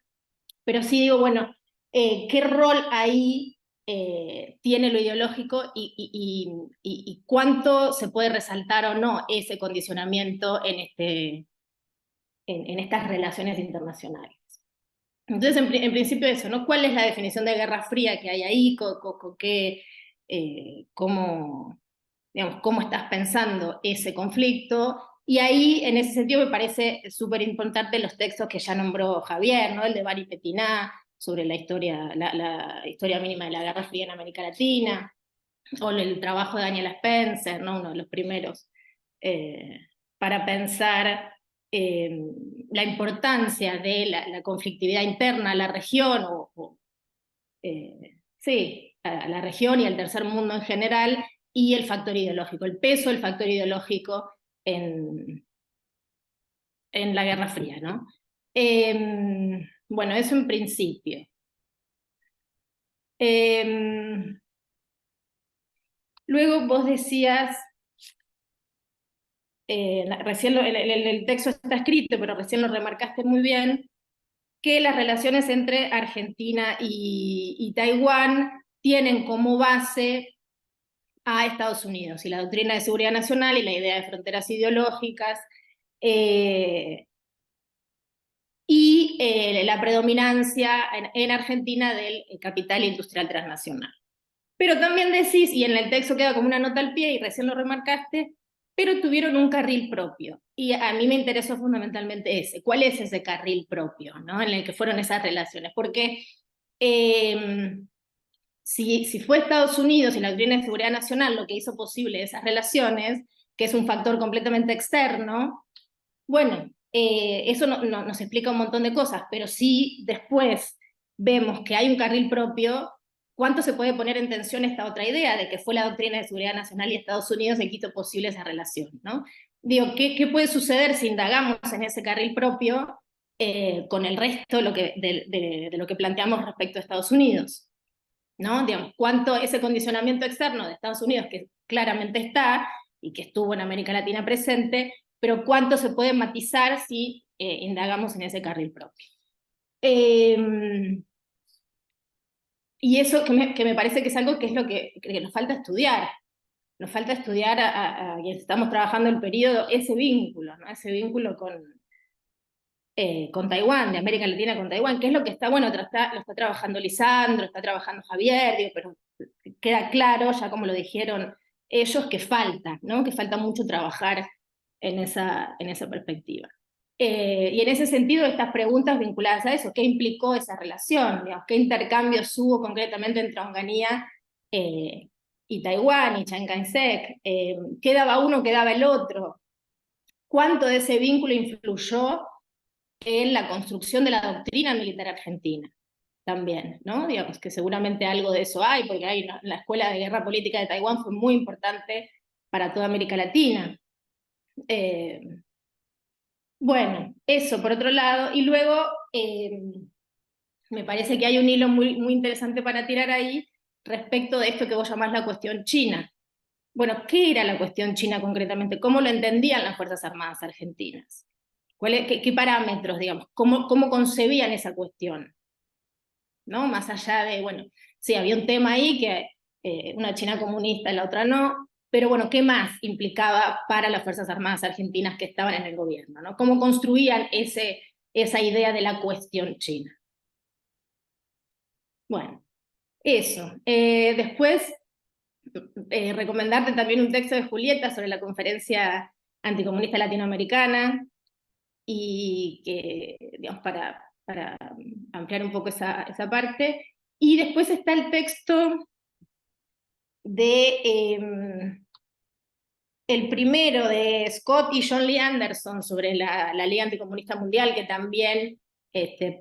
pero sí digo, bueno, ¿qué rol ahí tiene lo ideológico y cuánto se puede resaltar o no ese condicionamiento en estas relaciones internacionales? Entonces, en principio eso, ¿no? ¿Cuál es la definición de Guerra Fría que hay ahí? ¿Cómo digamos, cómo estás pensando ese conflicto. Y ahí, en ese sentido, me parece súper importante los textos que ya nombró Javier, ¿no? El de Bari Petiná, sobre la historia mínima de la Guerra Fría en América Latina, o el trabajo de Daniel Spencer, ¿no? Uno de los primeros, para pensar la importancia de la conflictividad interna a la región, sí, a la región y al tercer mundo en general, y el factor ideológico, el peso del factor ideológico en la Guerra Fría, ¿no? Bueno, eso en principio. Luego vos decías, recién el texto está escrito, pero recién lo remarcaste muy bien, que las relaciones entre Argentina y Taiwán tienen como base a Estados Unidos y la doctrina de seguridad nacional y la idea de fronteras ideológicas, y la predominancia en Argentina del capital industrial transnacional. Pero también decís, y en el texto queda como una nota al pie, y recién lo remarcaste, pero tuvieron un carril propio. Y a mí me interesó fundamentalmente ese. ¿Cuál es ese carril propio, ¿no? En el que fueron esas relaciones? Porque si fue Estados Unidos y la doctrina de seguridad nacional lo que hizo posible esas relaciones, que es un factor completamente externo, bueno, eso nos explica un montón de cosas, pero si después vemos que hay un carril propio, ¿cuánto se puede poner en tensión esta otra idea de que fue la doctrina de seguridad nacional y Estados Unidos el que hizo posible esa relación, ¿no? Digo, ¿qué puede suceder si indagamos en ese carril propio con el resto de lo que planteamos respecto a Estados Unidos? ¿No? Digamos, cuánto ese condicionamiento externo de Estados Unidos, que claramente está y que estuvo en América Latina presente, pero cuánto se puede matizar si indagamos en ese carril propio. Y eso que me parece que es algo que es lo que nos falta estudiar. Nos falta estudiar a quienes estamos trabajando el periodo, ese vínculo, ¿no? Ese vínculo con Taiwán, de América Latina con Taiwán, que es lo que está, bueno, lo está trabajando Lisandro, está trabajando Javier, digo, pero queda claro, ya como lo dijeron ellos, que falta, ¿no? Que falta mucho trabajar en esa perspectiva. Y en ese sentido, estas preguntas vinculadas a eso, ¿qué implicó esa relación? Digamos, ¿qué intercambios hubo concretamente entre Onganía y Taiwán y Chiang Kai-shek? ¿Qué daba uno, qué daba el otro? ¿Cuánto de ese vínculo influyó en la construcción de la doctrina militar argentina? También, ¿no? Digamos que seguramente algo de eso hay, porque hay la Escuela de Guerra Política de Taiwán fue muy importante para toda América Latina. Bueno, eso por otro lado, y luego me parece que hay un hilo muy, muy interesante para tirar ahí respecto de esto que vos llamás la cuestión china. Bueno, ¿qué era la cuestión china concretamente? ¿Cómo lo entendían las Fuerzas Armadas argentinas? ¿Qué parámetros, digamos? ¿Cómo concebían esa cuestión? ¿No? Más allá de, bueno, sí, había un tema ahí que una China comunista y la otra no, pero bueno, ¿qué más implicaba para las Fuerzas Armadas argentinas que estaban en el gobierno, ¿no? ¿Cómo construían esa idea de la cuestión china? Bueno, eso. Después, recomendarte también un texto de Julieta sobre la Conferencia Anticomunista Latinoamericana, y que, digamos, para ampliar un poco esa parte. Y después está el texto de el primero de Scott y John Lee Anderson sobre la Liga Anticomunista Mundial, que también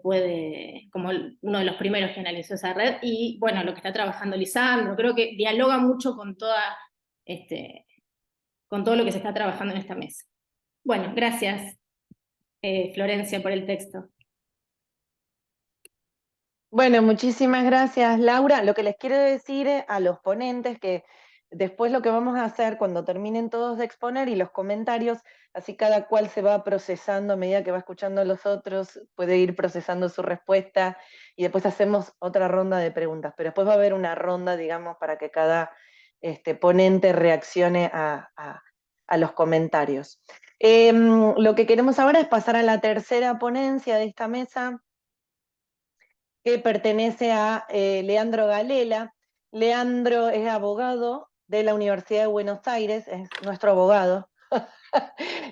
puede, como uno de los primeros que analizó esa red, y bueno, lo que está trabajando Lisandro, creo que dialoga mucho con con todo lo que se está trabajando en esta mesa. Bueno, gracias, Florencia, por el texto. Bueno, muchísimas gracias, Laura. Lo que les quiero decir a los ponentes que después lo que vamos a hacer cuando terminen todos de exponer y los comentarios, así cada cual se va procesando a medida que va escuchando a los otros, puede ir procesando su respuesta y después hacemos otra ronda de preguntas, pero después va a haber una ronda, digamos, para que cada ponente reaccione a los comentarios. Lo que queremos ahora es pasar a la tercera ponencia de esta mesa, que pertenece a Leandro Galela. Leandro es abogado, de la Universidad de Buenos Aires, es nuestro abogado.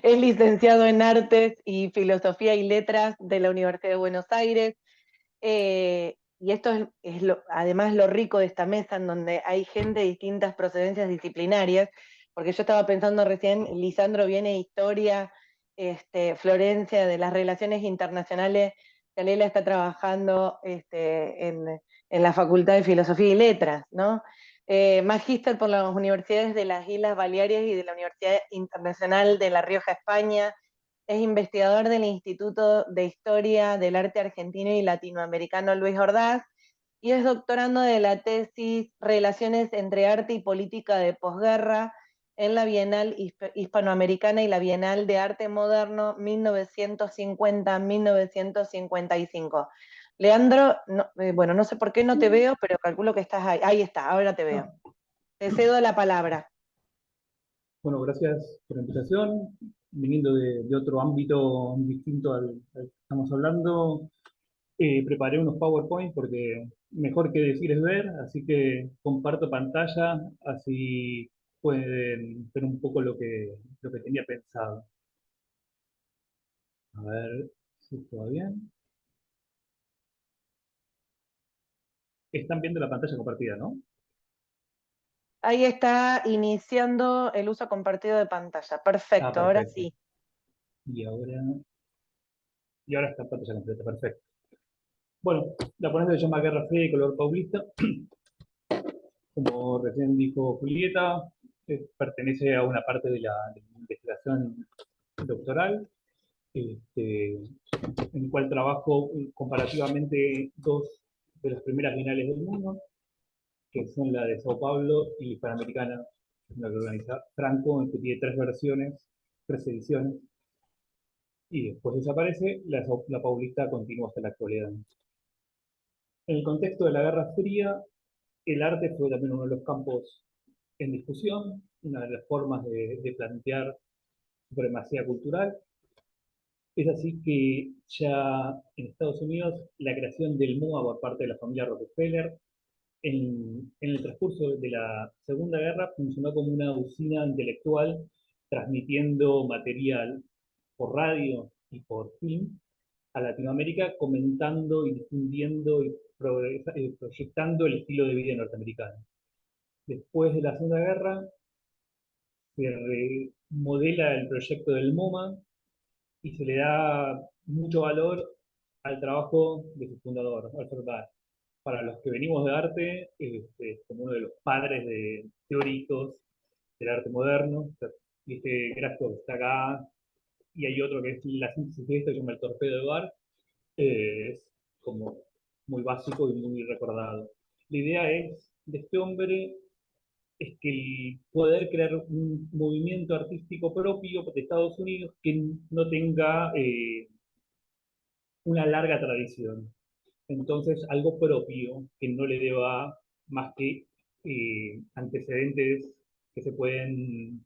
Es licenciado en Artes y Filosofía y Letras de la Universidad de Buenos Aires. Y esto además lo rico de esta mesa, en donde hay gente de distintas procedencias disciplinarias, porque yo estaba pensando recién, Lisandro viene de Historia, Florencia de las Relaciones Internacionales, Calela está trabajando en la Facultad de Filosofía y Letras, ¿no? Magíster por las universidades de las Islas Baleares y de la Universidad Internacional de La Rioja, España. Es investigador del Instituto de Historia del Arte Argentino y Latinoamericano Luis Ordaz y es doctorando de la tesis Relaciones entre Arte y Política de Posguerra en la Bienal Hispanoamericana y la Bienal de Arte Moderno 1950-1955. Leandro, bueno, no sé por qué no te veo, pero calculo que estás ahí. Ahí está, ahora te veo. Te cedo la palabra. Bueno, gracias por la invitación. Viniendo de otro ámbito distinto al que estamos hablando, preparé unos PowerPoint porque mejor que decir es ver, así que comparto pantalla, así pueden ver un poco lo que tenía pensado. A ver si todo va bien. Están viendo la pantalla compartida, ¿no? Ahí está iniciando el uso compartido de pantalla. Perfecto, ahora Perfecto. sí. Y ahora está en pantalla completa, perfecto. Bueno, la ponencia se llama Guerra Fría y Color Paulista. Como recién dijo Julieta, pertenece a una parte de la investigación doctoral, en el cual trabajo comparativamente dos de las primeras bienales del mundo, que son la de Sao Paulo y Panamericana, la que organiza Franco, que tiene tres ediciones, y después desaparece, la Paulista continúa hasta la actualidad. En el contexto de la Guerra Fría, el arte fue también uno de los campos en discusión, una de las formas de plantear supremacía cultural. Es así que ya en Estados Unidos la creación del MoMA por parte de la familia Rockefeller en el transcurso de la Segunda Guerra funcionó como una usina intelectual transmitiendo material por radio y por film a Latinoamérica, comentando y difundiendo y proyectando el estilo de vida norteamericano. Después de la Segunda Guerra, se remodela el proyecto del MoMA y se le da mucho valor al trabajo de su fundador, Alfred Barr. Para los que venimos de arte, como uno de los padres teóricos del arte moderno, y este gráfico que está acá, y hay otro que es la síntesis de esto, que se llama El Torpedo de Barr, es como muy básico y muy recordado. La idea de este hombre es que el poder crear un movimiento artístico propio de Estados Unidos que no tenga una larga tradición. Entonces, algo propio que no le deba más que antecedentes que se pueden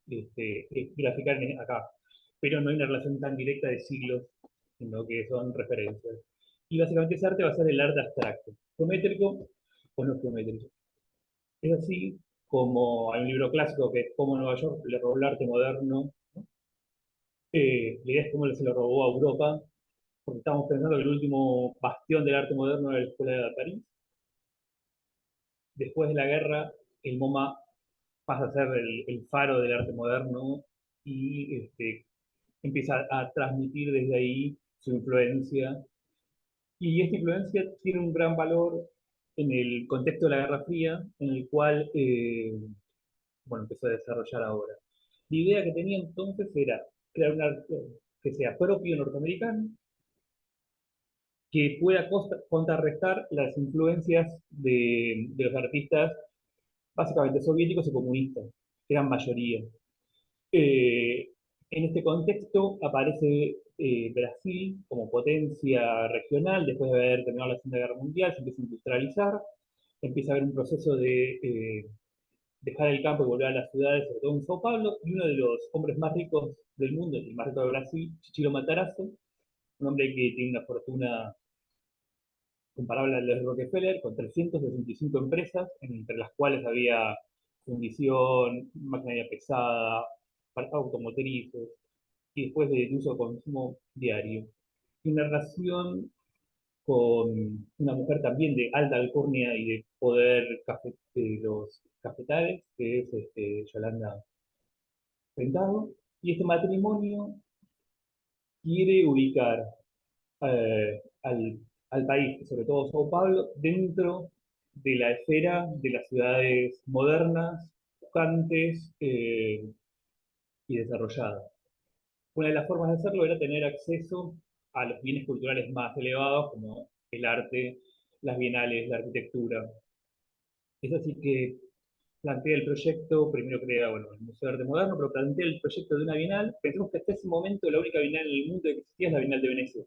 graficar acá. Pero no hay una relación tan directa de siglos, sino que son referencias. Y básicamente ese arte va a ser el arte abstracto, geométrico o no geométrico. Es así como hay un libro clásico que es Cómo Nueva York le robó el arte moderno. La idea es cómo se lo robó a Europa, porque estamos pensando que el último bastión del arte moderno era la Escuela de París. Después de la guerra, el MoMA pasa a ser el faro del arte moderno y empieza a transmitir desde ahí su influencia. Y esta influencia tiene un gran valor en el contexto de la Guerra Fría, en el cual empezó a desarrollar ahora. La idea que tenía entonces era crear un arte que sea propio norteamericano, que pueda contrarrestar las influencias de los artistas básicamente soviéticos y comunistas, que eran mayoría. Eh, en este contexto aparece Brasil como potencia regional, después de haber terminado la Segunda Guerra Mundial, se empieza a industrializar, empieza a haber un proceso de dejar el campo y volver a las ciudades, sobre todo en Sao Paulo, y uno de los hombres más ricos del mundo, el más rico de Brasil, Chichiro Matarazzo, un hombre que tiene una fortuna comparable a la de Rockefeller, con 365 empresas, entre las cuales había fundición, maquinaria pesada, automotrices, y después de uso de consumo diario. Y una relación con una mujer también de alta alcurnia y de poder de los cafetales, que es Yolanda Pentado, y este matrimonio quiere ubicar al país, sobre todo Sao Paulo, dentro de la esfera de las ciudades modernas, pujantes y desarrolladas. Una de las formas de hacerlo era tener acceso a los bienes culturales más elevados, como el arte, las bienales, la arquitectura. Es así que plantea el proyecto, primero crea el Museo de Arte Moderno, pero plantea el proyecto de una bienal. Pensemos que hasta ese momento la única bienal en el mundo que existía es la Bienal de Venecia.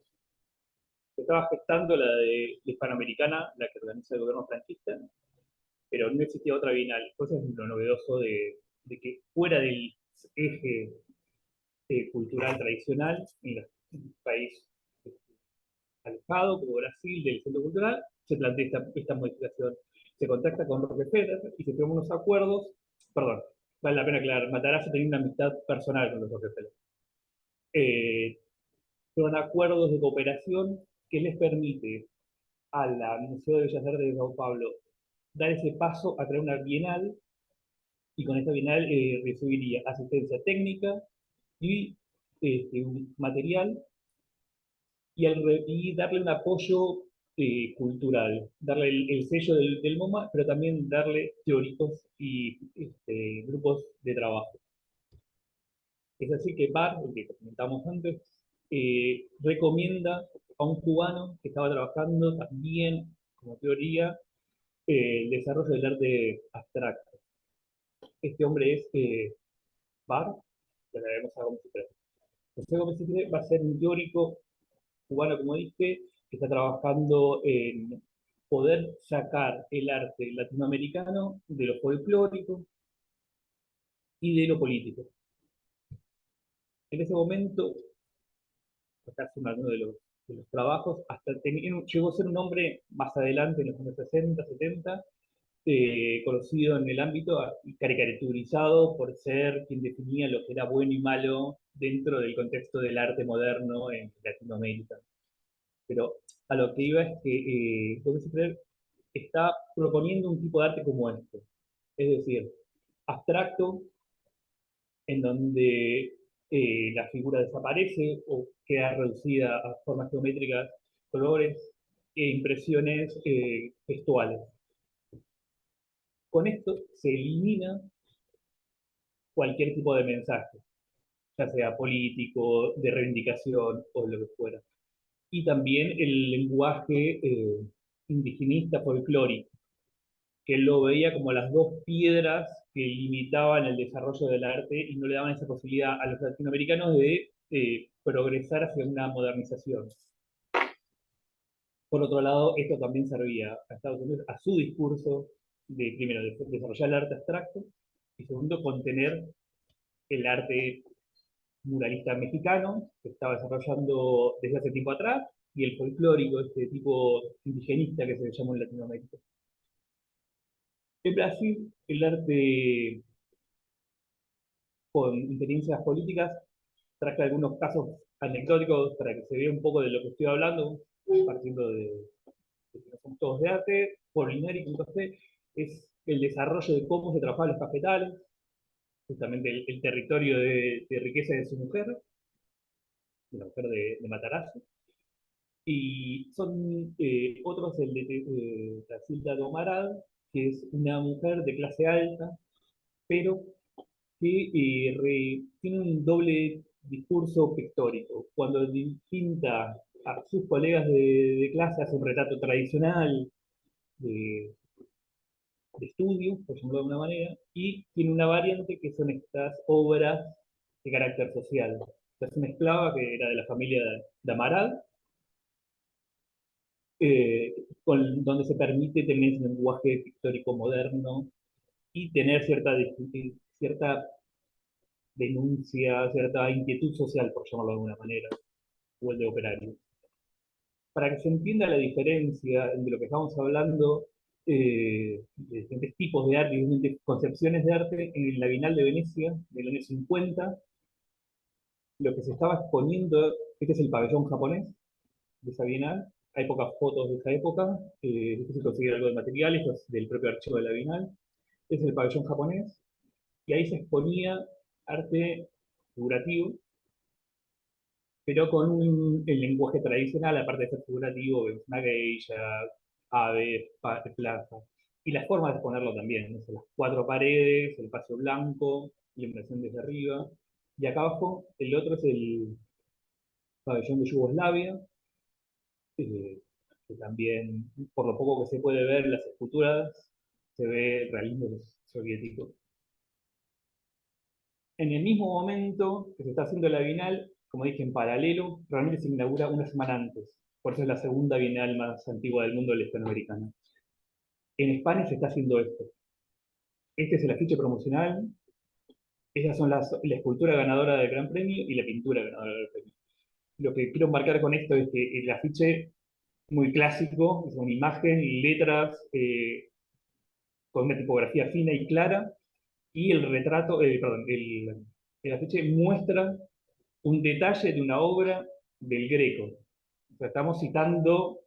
Se estaba gestando la de Hispanoamericana, la que organiza el gobierno franquista, pero no existía otra bienal. Entonces es lo novedoso de que fuera del eje cultural tradicional, en un país alejado como Brasil del centro cultural, se plantea esta modificación. Se contacta con Rockefeller y se firman unos acuerdos. Perdón, vale la pena aclarar, Matarazzo tenía una amistad personal con los Rockefeller. Son acuerdos de cooperación que les permite a la Museo de Bellas Artes de Sao Paulo dar ese paso a traer una bienal, y con esta bienal recibiría asistencia técnica y un material, y darle un apoyo cultural, darle el sello del MoMA, pero también darle teóricos y grupos de trabajo. Es así que Barr, el que comentamos antes, recomienda a un cubano que estaba trabajando también como teoría el desarrollo del arte abstracto. Este hombre es Barr, que le vemos a Gómez Citré. José Gómez Citré va a ser un teórico cubano, como dije, que está trabajando en poder sacar el arte latinoamericano de lo folclórico y de lo político. En ese momento, acá son algunos de los trabajos, llegó a ser un hombre más adelante, en los años 60, 70, conocido en el ámbito y caricaturizado por ser quien definía lo que era bueno y malo dentro del contexto del arte moderno en Latinoamérica. Pero a lo que iba es que Gómez Citré está proponiendo un tipo de arte como este. Es decir, abstracto, en donde la figura desaparece o queda reducida a formas geométricas, colores e impresiones textuales. Con esto se elimina cualquier tipo de mensaje, ya sea político, de reivindicación o lo que fuera. Y también el lenguaje indigenista folclórico, que él lo veía como las dos piedras que limitaban el desarrollo del arte y no le daban esa posibilidad a los latinoamericanos de progresar hacia una modernización. Por otro lado, esto también servía a Estados Unidos, a su discurso de, primero, de desarrollar el arte abstracto, y segundo, contener el arte muralista mexicano, que estaba desarrollando desde hace tiempo atrás, y el folclórico, este tipo indigenista que se llamó en Latinoamérica. En Brasil, el arte con experiencias políticas traje algunos casos anecdóticos para que se vea un poco de lo que estoy hablando, partiendo de que no somos todos de arte. Molinari con café es el desarrollo de cómo se trabajaban los cafetales, justamente el territorio de riqueza de su mujer, de la mujer de Matarazzo. Y son otros, el de Brasilda do Amaral, que es una mujer de clase alta, pero que tiene un doble discurso pictórico. Cuando pinta a sus colegas de clase, hace un retrato tradicional de estudio, por ejemplo, de alguna manera, y tiene una variante que son estas obras de carácter social. Es una esclava que era de la familia de Amaral, donde se permite tener ese lenguaje pictórico moderno y tener cierta denuncia, cierta inquietud social, por llamarlo de alguna manera, o el de operario. Para que se entienda la diferencia entre lo que estamos hablando de diferentes tipos de arte, diferentes concepciones de arte. En la Bienal de Venecia del año 50, lo que se estaba exponiendo, este es el pabellón japonés de esa Bienal, hay pocas fotos de esa época, es difícil conseguir algo de material, esto es del propio archivo de la Bienal, es el pabellón japonés, y ahí se exponía arte figurativo, pero con el lenguaje tradicional, aparte de ser figurativo, vemos una geisha, aves, plazas, y la forma de exponerlo también, ¿no? Las cuatro paredes, el espacio blanco, la impresión desde arriba, y acá abajo el otro es el pabellón de Yugoslavia, eh, que también, por lo poco que se puede ver las esculturas, se ve el realismo soviético. En el mismo momento que se está haciendo la Bienal, como dije, en paralelo, realmente se inaugura una semana antes. Por eso es la segunda Bienal más antigua del mundo hispanoamericano. En España se está haciendo esto. Este es el afiche promocional. Esas son la escultura ganadora del Gran Premio y la pintura ganadora del Premio. Lo que quiero marcar con esto es que el afiche muy clásico, es una imagen y letras con una tipografía fina y clara, y el retrato, perdón, el afiche muestra un detalle de una obra del Greco. O sea, estamos citando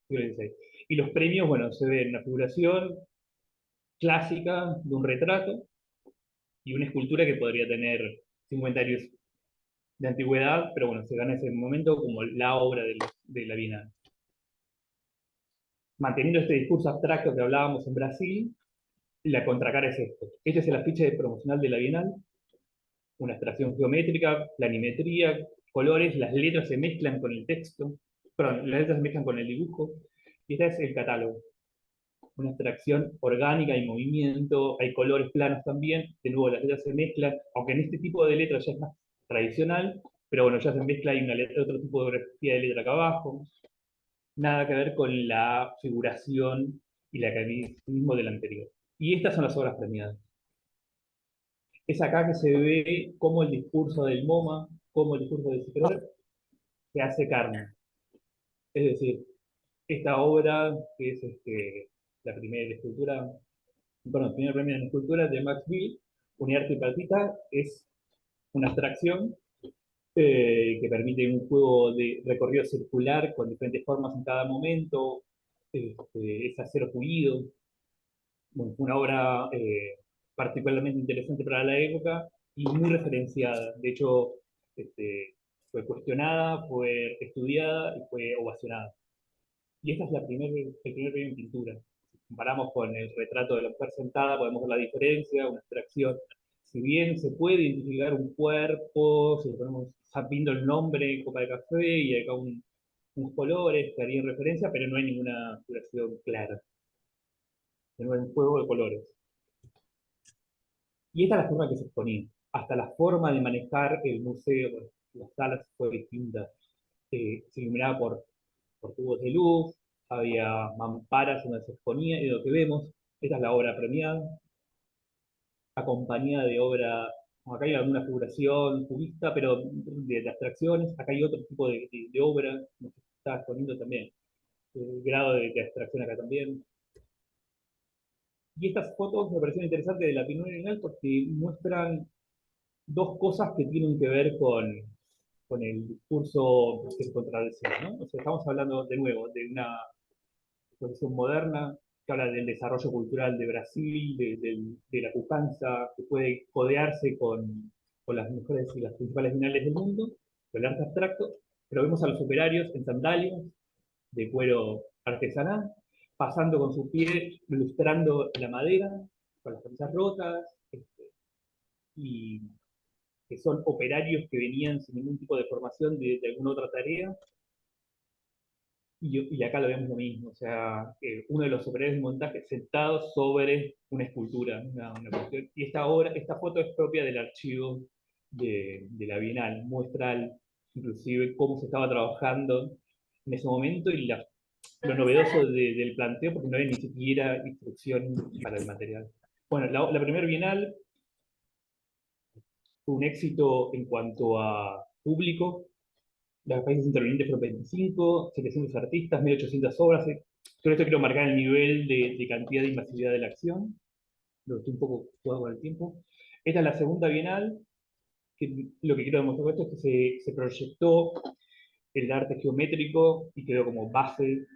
siglo XVI. Y los premios, bueno, se ven una figuración clásica de un retrato y una escultura que podría tener 50 años de antigüedad, pero bueno, se gana ese momento como la obra de la Bienal. Manteniendo este discurso abstracto que hablábamos en Brasil, la contracara es esto. Este es el afiche promocional de la Bienal, una abstracción geométrica, planimetría, colores, las letras se mezclan con el texto, perdón, las letras se mezclan con el dibujo, y este es el catálogo. Una abstracción orgánica y movimiento, hay colores planos también, de nuevo las letras se mezclan, aunque en este tipo de letras ya es más tradicional, pero bueno, ya se mezcla, hay otro tipo de grafía de letra acá abajo, nada que ver con la figuración y el academicismo del anterior. Y estas son las obras premiadas. Es acá que se ve cómo el discurso del MoMA, cómo el discurso de Cicerón se hace carne. Es decir, esta obra, que es la primera escultura, perdón, el primer premio en escultura de Max Bill, Unidad Tripartita, es una abstracción que permite un juego de recorrido circular con diferentes formas en cada momento, es acero pulido, bueno, una obra particularmente interesante para la época y muy referenciada. De hecho, fue cuestionada, fue estudiada y fue ovacionada. Y esta es el primer premio en pintura. Si comparamos con el retrato de la mujer sentada, podemos ver la diferencia, una abstracción. Si bien se puede identificar un cuerpo, si le ponemos viendo el nombre, copa de café, y acá unos colores que harían referencia, pero no hay ninguna figuración clara. De nuevo, un juego de colores. Y esta es la forma que se exponía. Hasta la forma de manejar el museo, bueno, las salas fue distinta. Se iluminaba por tubos de luz, había mamparas donde se exponía, y lo que vemos, esta es la obra premiada, acompañada de obra, acá hay alguna figuración cubista, pero de abstracciones, acá hay otro tipo de obra, que se está exponiendo también, el grado de abstracción acá también. Y estas fotos me parecieron interesantes de la Pintura Bienal porque muestran dos cosas que tienen que ver con el discurso que se contradecía, ¿no? O sea, estamos hablando de nuevo de una exposición moderna que habla del desarrollo cultural de Brasil, de la pujanza que puede codearse con las mejores y las principales finales del mundo, con el arte abstracto, pero vemos a los operarios en sandalias de cuero artesanal, pasando con sus pies, ilustrando la madera, con las camisas rotas, y que son operarios que venían sin ningún tipo de formación de alguna otra tarea, y acá lo vemos lo mismo, o sea, uno de los operarios de montaje sentados sobre una escultura, una cuestión. Y esta foto es propia del archivo de la Bienal, muestra inclusive cómo se estaba trabajando en ese momento y lo novedoso del planteo, porque no había ni siquiera instrucción para el material. Bueno, la primera Bienal fue un éxito en cuanto a público. Los países intervinientes fueron 25, 700 artistas, 1800 obras. Con esto quiero marcar el nivel de cantidad de invasividad de la acción, lo que estoy un poco jugado con el tiempo. Esta es la segunda bienal, que lo que quiero demostrar con esto es que se proyectó el arte geométrico y quedó como base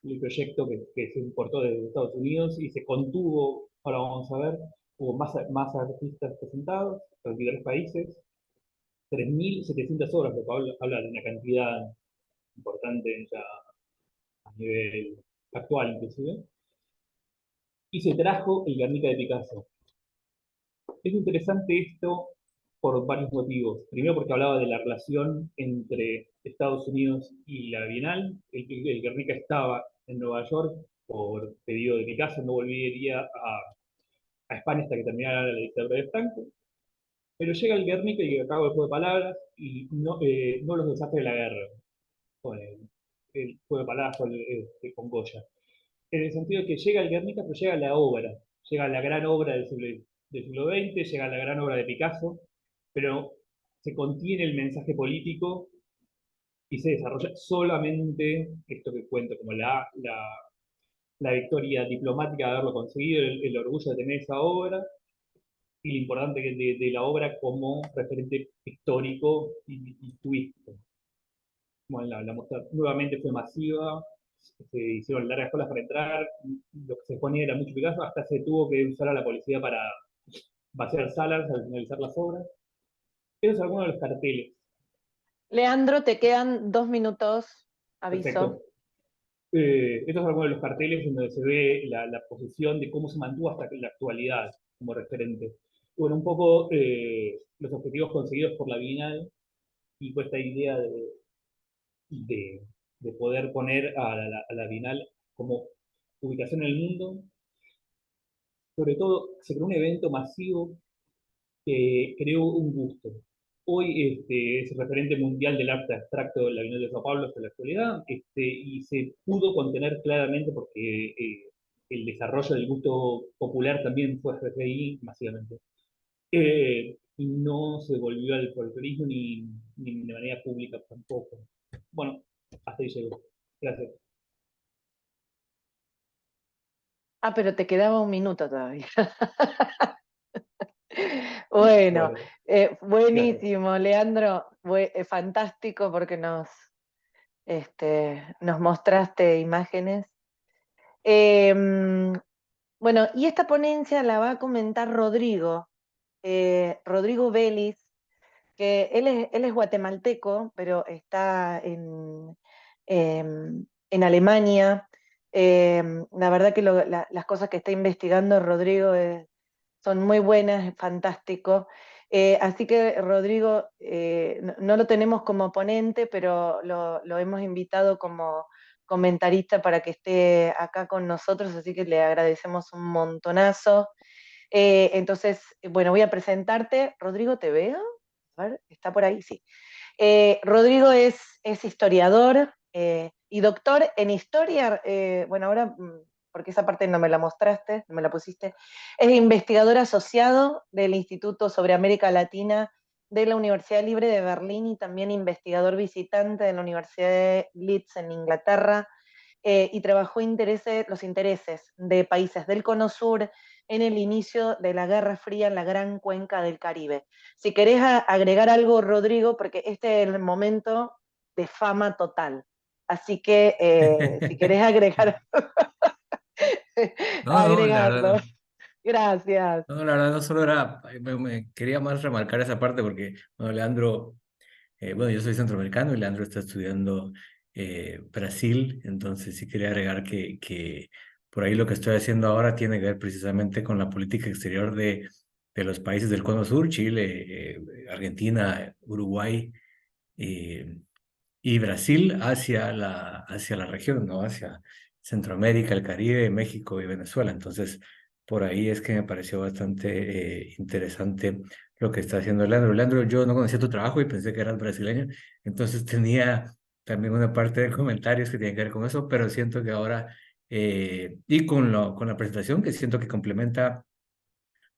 del proyecto que se importó desde Estados Unidos y se contuvo, ahora vamos a ver, hubo más artistas presentados, 33 países, 3.700 obras, lo cual habla de una cantidad importante ya a nivel actual inclusive, y se trajo el Guernica de Picasso. Es interesante esto por varios motivos. Primero porque hablaba de la relación entre Estados Unidos y la Bienal. El Guernica estaba en Nueva York por pedido de Picasso, no volvería a España hasta que terminara la dictadura de Franco. Pero llega el Guernica y acaba el juego de palabras y no los desastres de la guerra, con el juego de palabras con Goya. En el sentido de que llega el Guernica, pero llega la obra, llega la gran obra del siglo XX, llega la gran obra de Picasso, pero se contiene el mensaje político y se desarrolla solamente esto que cuento, como la victoria diplomática de haberlo conseguido, el orgullo de tener esa obra y lo importante de la obra como referente histórico y turístico. Bueno, la muestra nuevamente fue masiva, se hicieron largas colas para entrar, lo que se ponía era mucho Picasso, hasta se tuvo que usar a la policía para vaciar salas al finalizar las obras. Esos son algunos de los carteles. Leandro, te quedan 2 minutos, aviso. Perfecto. Estos son algunos de los carteles en donde se ve la posición de cómo se mantuvo hasta la actualidad como referente. Bueno, un poco los objetivos conseguidos por la Bienal y por esta idea de poder poner a la Bienal como ubicación en el mundo. Sobre todo, se creó un evento masivo que creó un gusto. Hoy es el referente mundial del arte abstracto de la Bienal de Sao Paulo hasta la actualidad, y se pudo contener claramente porque el desarrollo del gusto popular también fue RFI masivamente. Y no se volvió al folclorismo ni de manera pública tampoco. Bueno, hasta ahí llegó. Gracias. Ah, pero te quedaba 1 minuto todavía. Bueno, Bueno, buenísimo, Leandro, fantástico porque nos mostraste imágenes. Bueno, y esta ponencia la va a comentar Rodrigo Vélez, que él es guatemalteco, pero está en Alemania. La verdad que las cosas que está investigando Rodrigo son muy buenas, es fantástico. Así que Rodrigo, no lo tenemos como ponente, pero lo hemos invitado como comentarista para que esté acá con nosotros, así que le agradecemos un montonazo. Entonces, bueno, voy a presentarte. Rodrigo, ¿te veo? A ver, ¿está por ahí? Sí. Rodrigo es historiador y doctor en historia. Bueno, ahora, porque esa parte no me la mostraste, no me la pusiste. Es investigador asociado del Instituto sobre América Latina de la Universidad Libre de Berlín y también investigador visitante de la Universidad de Leeds en Inglaterra. Y trabajó los intereses de países del Cono Sur en el inicio de la Guerra Fría en la Gran Cuenca del Caribe. Si querés agregar algo, Rodrigo, porque este es el momento de fama total. Así que si querés agregar, No, no, la agregarlo. verdad, Gracias. no, la verdad no solo era, quería más remarcar esa parte porque, bueno, Leandro, bueno, yo soy centroamericano y Leandro está estudiando Brasil, entonces sí quería agregar que por ahí lo que estoy haciendo ahora tiene que ver precisamente con la política exterior de los países del Cono Sur, Chile, Argentina, Uruguay, y Brasil hacia la región, ¿no? Hacia Centroamérica, el Caribe, México y Venezuela. Entonces, por ahí es que me pareció bastante interesante lo que está haciendo Leandro. Leandro, yo no conocía tu trabajo y pensé que eras brasileño, entonces tenía también una parte de comentarios que tienen que ver con eso, pero siento que ahora, y con la presentación, que siento que complementa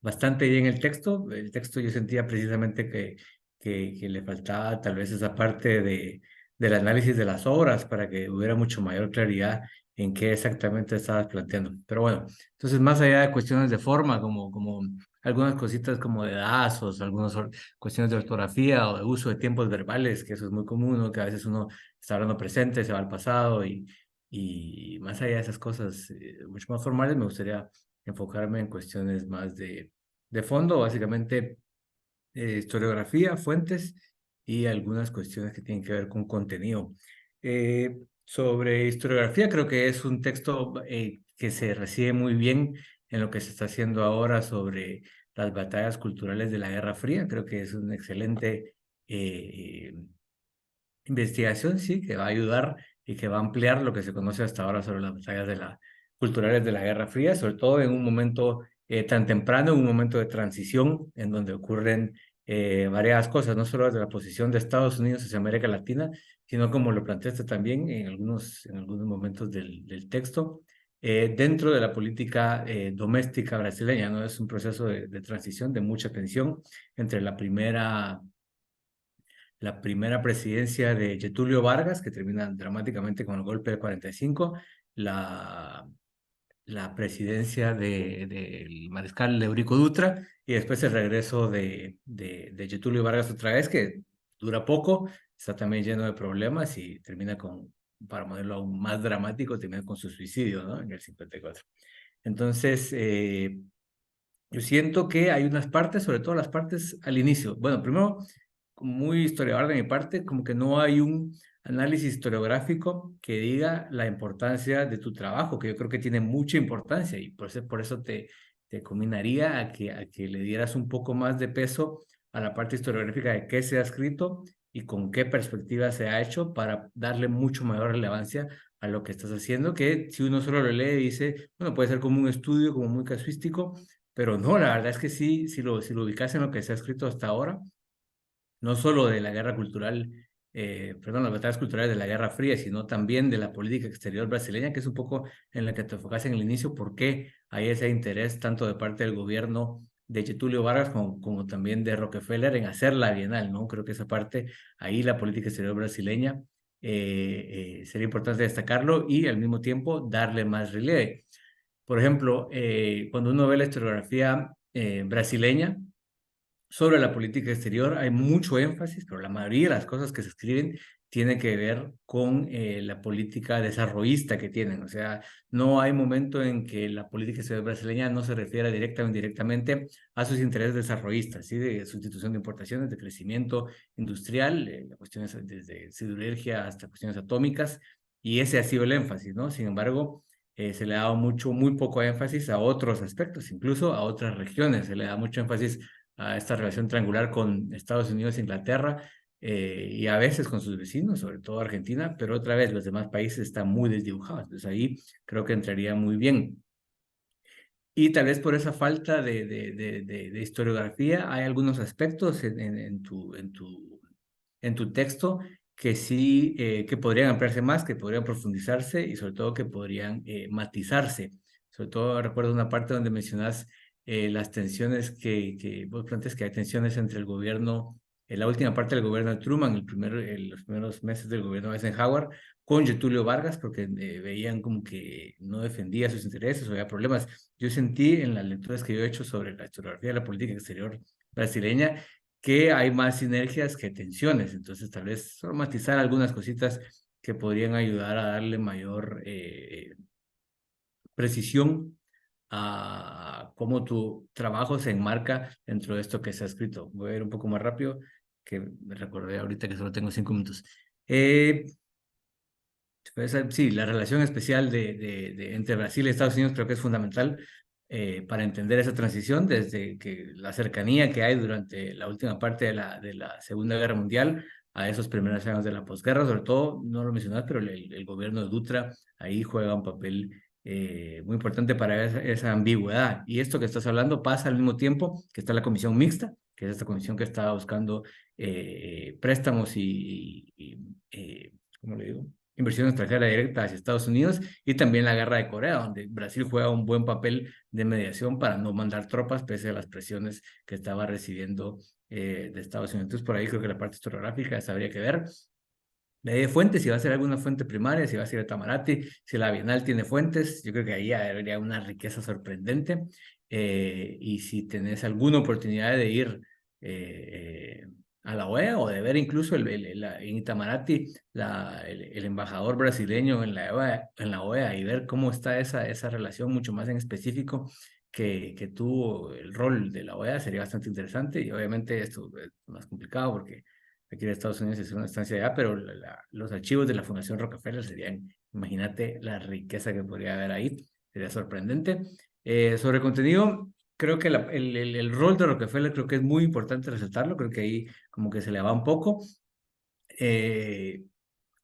bastante bien el texto yo sentía precisamente que le faltaba tal vez esa parte del análisis de las obras para que hubiera mucho mayor claridad en qué exactamente estabas planteando. Pero bueno, entonces más allá de cuestiones de forma, como algunas cositas como de dazos, algunas cuestiones de ortografía o de uso de tiempos verbales, que eso es muy común, ¿no? Que a veces uno está hablando presente, se va al pasado y más allá de esas cosas mucho más formales, me gustaría enfocarme en cuestiones más de fondo, básicamente historiografía, fuentes y algunas cuestiones que tienen que ver con contenido. Sobre historiografía, creo que es un texto que se recibe muy bien en lo que se está haciendo ahora sobre las batallas culturales de la Guerra Fría. Creo que es una excelente investigación, sí, que va a ayudar y que va a ampliar lo que se conoce hasta ahora sobre las batallas culturales de la Guerra Fría, sobre todo en un momento tan temprano, en un momento de transición, en donde ocurren varias cosas, no solo desde la posición de Estados Unidos hacia América Latina, sino como lo planteaste también en algunos momentos del texto, dentro de la política doméstica brasileña, ¿no? Es un proceso de transición, de mucha tensión entre la primera presidencia de Getúlio Vargas, que termina dramáticamente con el golpe de 45, la presidencia del mariscal Eurico Dutra, y después el regreso de Getúlio Vargas otra vez, que dura poco, está también lleno de problemas y termina con, para ponerlo aún más dramático, termina con su suicidio, ¿no? En el 54. Entonces, yo siento que hay unas partes, sobre todo las partes al inicio. Bueno, primero, como muy historiador de mi parte, como que no hay un análisis historiográfico que diga la importancia de tu trabajo, que yo creo que tiene mucha importancia y por eso te combinaría a que le dieras un poco más de peso a la parte historiográfica de qué se ha escrito y con qué perspectiva se ha hecho para darle mucho mayor relevancia a lo que estás haciendo, que si uno solo lo lee y dice, bueno, puede ser como un estudio, como muy casuístico, pero no, la verdad es que sí, si lo ubicas en lo que se ha escrito hasta ahora, no solo de la guerra cultural, perdón, las batallas culturales de la Guerra Fría, sino también de la política exterior brasileña, que es un poco en la que te enfocas en el inicio, por qué hay ese interés tanto de parte del gobierno de Getúlio Vargas como también de Rockefeller en hacer la Bienal, ¿no? Creo que esa parte, ahí la política exterior brasileña, sería importante destacarlo y al mismo tiempo darle más relieve. Por ejemplo, cuando uno ve la historiografía brasileña sobre la política exterior, hay mucho énfasis, pero la mayoría de las cosas que se escriben tiene que ver con la política desarrollista que tienen. O sea, no hay momento en que la política exterior brasileña no se refiera directa o indirectamente a sus intereses desarrollistas, ¿sí? De sustitución de importaciones, de crecimiento industrial, cuestiones desde siderurgia hasta cuestiones atómicas, y ese ha sido el énfasis, ¿no? Sin embargo, se le ha dado muy poco énfasis a otros aspectos, incluso a otras regiones. Se le da mucho énfasis a esta relación triangular con Estados Unidos e Inglaterra, y a veces con sus vecinos, sobre todo Argentina, pero otra vez los demás países están muy desdibujados. Entonces ahí creo que entraría muy bien. Y tal vez por esa falta de historiografía hay algunos aspectos en tu texto que sí, que podrían ampliarse más, que podrían profundizarse y sobre todo que podrían matizarse. Sobre todo recuerdo una parte donde mencionas las tensiones que vos planteas, que hay tensiones entre el gobierno, en la última parte del gobierno de Truman, los primeros meses del gobierno de Eisenhower, con Getúlio Vargas, porque veían como que no defendía sus intereses o había problemas. Yo sentí en las lecturas que yo he hecho sobre la historiografía de la política exterior brasileña que hay más sinergias que tensiones, entonces tal vez solo matizar algunas cositas que podrían ayudar a darle mayor precisión a cómo tu trabajo se enmarca dentro de esto que se ha escrito. Voy a ir un poco más rápido, que me recordé ahorita que solo tengo 5 minutos. Sí, la relación especial entre Brasil y Estados Unidos creo que es fundamental para entender esa transición, desde que la cercanía que hay durante la última parte de la Segunda Guerra Mundial a esos primeros años de la posguerra. Sobre todo, no lo mencionas, pero el gobierno de Dutra ahí juega un papel muy importante para esa ambigüedad. Y esto que estás hablando pasa al mismo tiempo que está la comisión mixta, que es esta comisión que está buscando préstamos ¿cómo le digo? Inversión extranjera directa hacia Estados Unidos, y también la guerra de Corea, donde Brasil juega un buen papel de mediación para no mandar tropas pese a las presiones que estaba recibiendo de Estados Unidos. Entonces, por ahí creo que la parte historiográfica esa habría que ver. le dé fuentes, si va a ser alguna fuente primaria, si va a ser el Itamaraty, si la Bienal tiene fuentes, yo creo que ahí habría una riqueza sorprendente. Y si tenés alguna oportunidad de ir a la OEA o de ver incluso en Itamaraty el embajador brasileño en la OEA y ver cómo está esa relación mucho más en específico que tuvo el rol de la OEA, sería bastante interesante. Y obviamente esto es más complicado porque aquí en Estados Unidos es una estancia allá, pero los archivos de la Fundación Rockefeller serían, imagínate la riqueza que podría haber ahí, sería sorprendente. Sobre contenido, creo que el rol de Rockefeller creo que es muy importante resaltarlo, creo que ahí como que se le va un poco.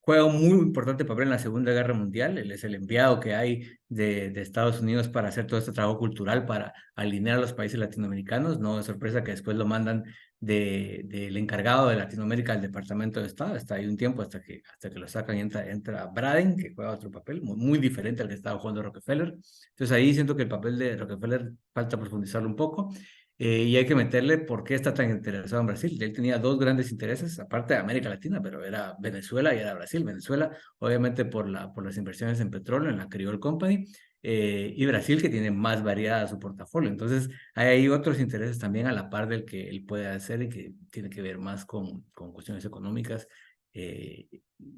Juega un muy importante papel en la Segunda Guerra Mundial. Él es el enviado que hay de Estados Unidos para hacer todo este trabajo cultural, para alinear a los países latinoamericanos. No es sorpresa que después lo mandan del encargado de Latinoamérica al Departamento de Estado. Está ahí un tiempo hasta que lo sacan y entra Braden, que juega otro papel muy diferente al que estaba jugando Rockefeller. Entonces ahí siento que el papel de Rockefeller falta profundizarlo un poco. Y hay que meterle por qué está tan interesado en Brasil. Él tenía dos grandes intereses, aparte de América Latina, pero era Venezuela y era Brasil. Venezuela, obviamente, por las inversiones en petróleo, en la Creole Company, y Brasil, que tiene más variedad su portafolio. Entonces, hay ahí otros intereses también a la par del que él puede hacer y que tiene que ver más con cuestiones económicas,